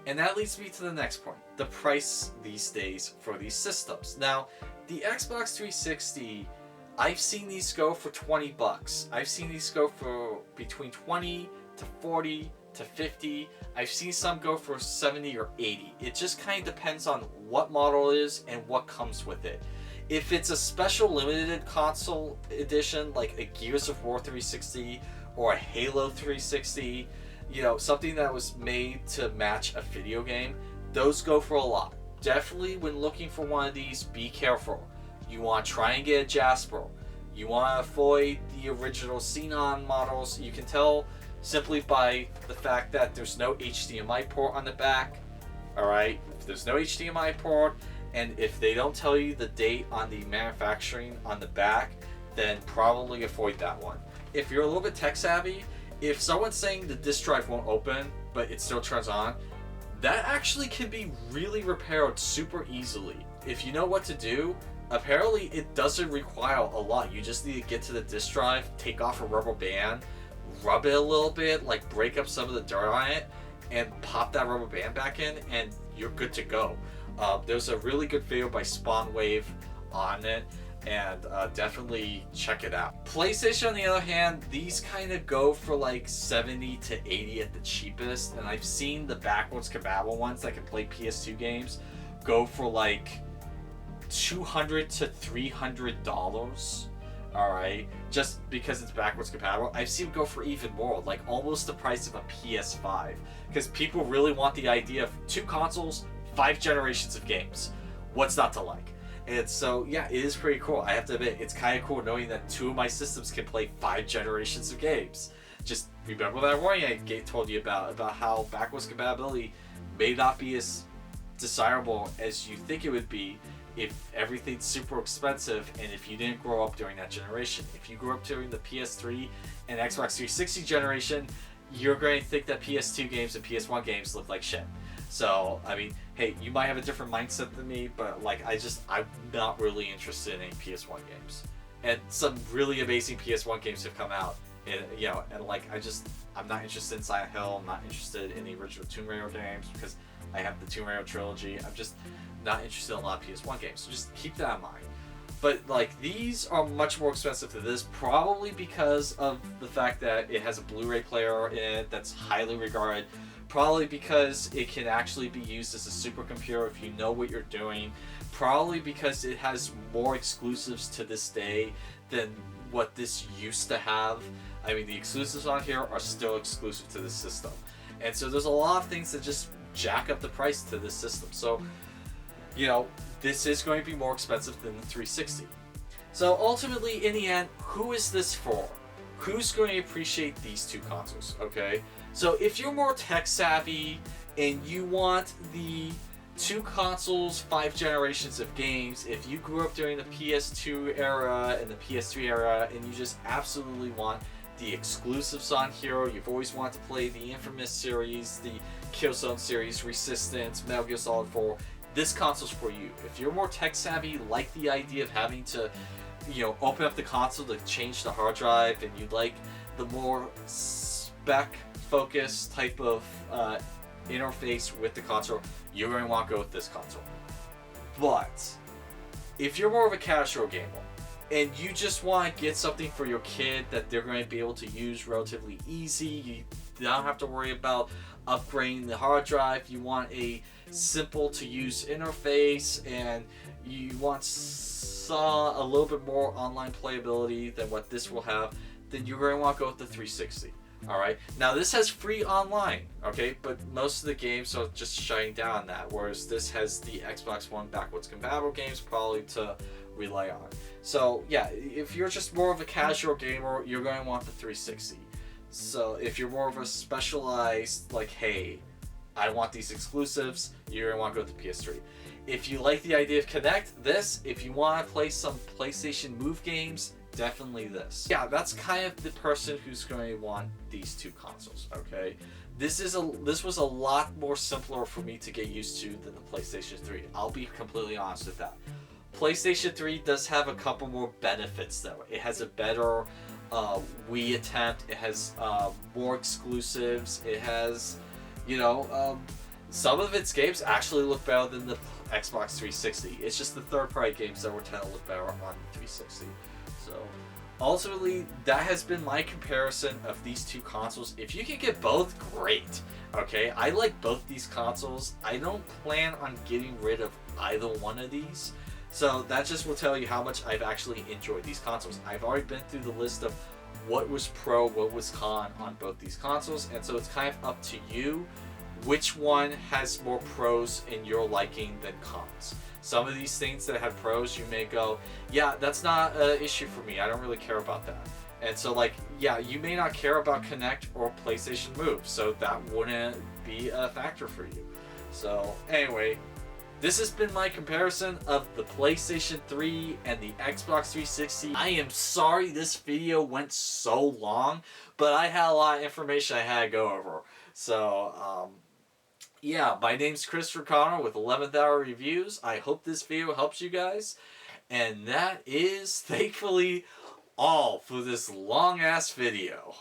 And that leads me to the next point, the price these days for these systems. Now, the Xbox 360, I've seen these go for $20. I've seen these go for between 20 to 40 to 50. I've seen some go for 70 or 80. It just kind of depends on what model it is and what comes with it. If it's a special limited console edition, like a Gears of War 360 or a Halo 360, something that was made to match a video game, those go for a lot. Definitely when looking for one of these, be careful. You want to try and get a Jasper. You want to avoid the original Xenon models. You can tell simply by the fact that there's no HDMI port on the back. Alright, if there's no HDMI port, and if they don't tell you the date on the manufacturing on the back, then probably avoid that one. If you're a little bit tech savvy, if someone's saying the disk drive won't open, but it still turns on, that actually can be really repaired super easily. If you know what to do, apparently it doesn't require a lot. You just need to get to the disk drive, take off a rubber band, rub it a little bit, like break up some of the dirt on it, and pop that rubber band back in, and you're good to go. There's a really good video by Spawn Wave on it. and definitely check it out. PlayStation, on the other hand, these kind of go for like 70 to 80 at the cheapest, and I've seen the backwards compatible ones that can play PS2 games go for like $200 to $300. All right, just because it's backwards compatible. I've seen it go for even more, like almost the price of a PS5, because people really want the idea of 2 consoles, 5 generations of games. What's not to like? And so, yeah, it is pretty cool. I have to admit, it's kind of cool knowing that 2 of my systems can play 5 generations of games. Just remember that warning I told you about how backwards compatibility may not be as desirable as you think it would be if everything's super expensive and if you didn't grow up during that generation. If you grew up during the PS3 and Xbox 360 generation, you're going to think that PS2 games and PS1 games look like shit. So, I mean, hey, you might have a different mindset than me, but like, I'm not really interested in any PS1 games. And some really amazing PS1 games have come out, and like, I'm not interested in Silent Hill. I'm not interested in the original Tomb Raider games because I have the Tomb Raider trilogy. I'm just not interested in a lot of PS1 games. So just keep that in mind. But like, these are much more expensive than this, probably because of the fact that it has a Blu-ray player in it that's highly regarded. Probably because it can actually be used as a supercomputer if you know what you're doing. Probably because it has more exclusives to this day than what this used to have. I mean, the exclusives on here are still exclusive to this system. And so there's a lot of things that just jack up the price to this system. So, this is going to be more expensive than the 360. So ultimately, in the end, who is this for? Who's going to appreciate these 2 consoles, okay? So if you're more tech savvy and you want the 2 consoles, 5 generations of games, if you grew up during the PS2 era and the PS3 era and you just absolutely want the exclusives on here, you've always wanted to play the Infamous series, the Killzone series, Resistance, Metal Gear Solid 4, this console's for you. If you're more tech savvy, like the idea of having to, open up the console to change the hard drive, and you'd like the more spec focused type of interface with the console, you're going to want to go with this console. But if you're more of a casual gamer and you just want to get something for your kid that they're going to be able to use relatively easy, you don't have to worry about upgrading the hard drive, you want a simple to use interface, and you want a little bit more online playability than what this will have, then you're going to want to go with the 360. Alright, now this has free online, okay, but most of the games are just shutting down that, whereas this has the Xbox One backwards compatible games probably to rely on. So yeah, if you're just more of a casual gamer, you're going to want the 360. So if you're more of a specialized, like, hey, I want these exclusives, you're going to want to go with the PS3. If you like the idea of Kinect, this. If you want to play some PlayStation Move games, definitely this. Yeah, that's kind of the person who's going to want these 2 consoles, okay? This was a lot more simpler for me to get used to than the PlayStation 3. I'll be completely honest with that. PlayStation 3 does have a couple more benefits though. It has a better Wii attempt, it has more exclusives, it has, some of its games actually look better than the Xbox 360. It's just the third-party games that tend to look better on the 360. So ultimately, that has been my comparison of these 2 consoles. If you can get both, great. Okay, I like both these consoles. I don't plan on getting rid of either one of these. So that just will tell you how much I've actually enjoyed these consoles. I've already been through the list of what was pro, what was con on both these consoles, and so it's kind of up to you which one has more pros in your liking than cons. Some of these things that have pros, you may go, yeah, that's not an issue for me. I don't really care about that. And so, like, yeah, you may not care about Kinect or PlayStation Move, so that wouldn't be a factor for you. So, anyway, this has been my comparison of the PlayStation 3 and the Xbox 360. I am sorry this video went so long, but I had a lot of information I had to go over. So, yeah, my name's Christopher Connor with 11th Hour Reviews. I hope this video helps you guys. And that is, thankfully, all for this long-ass video.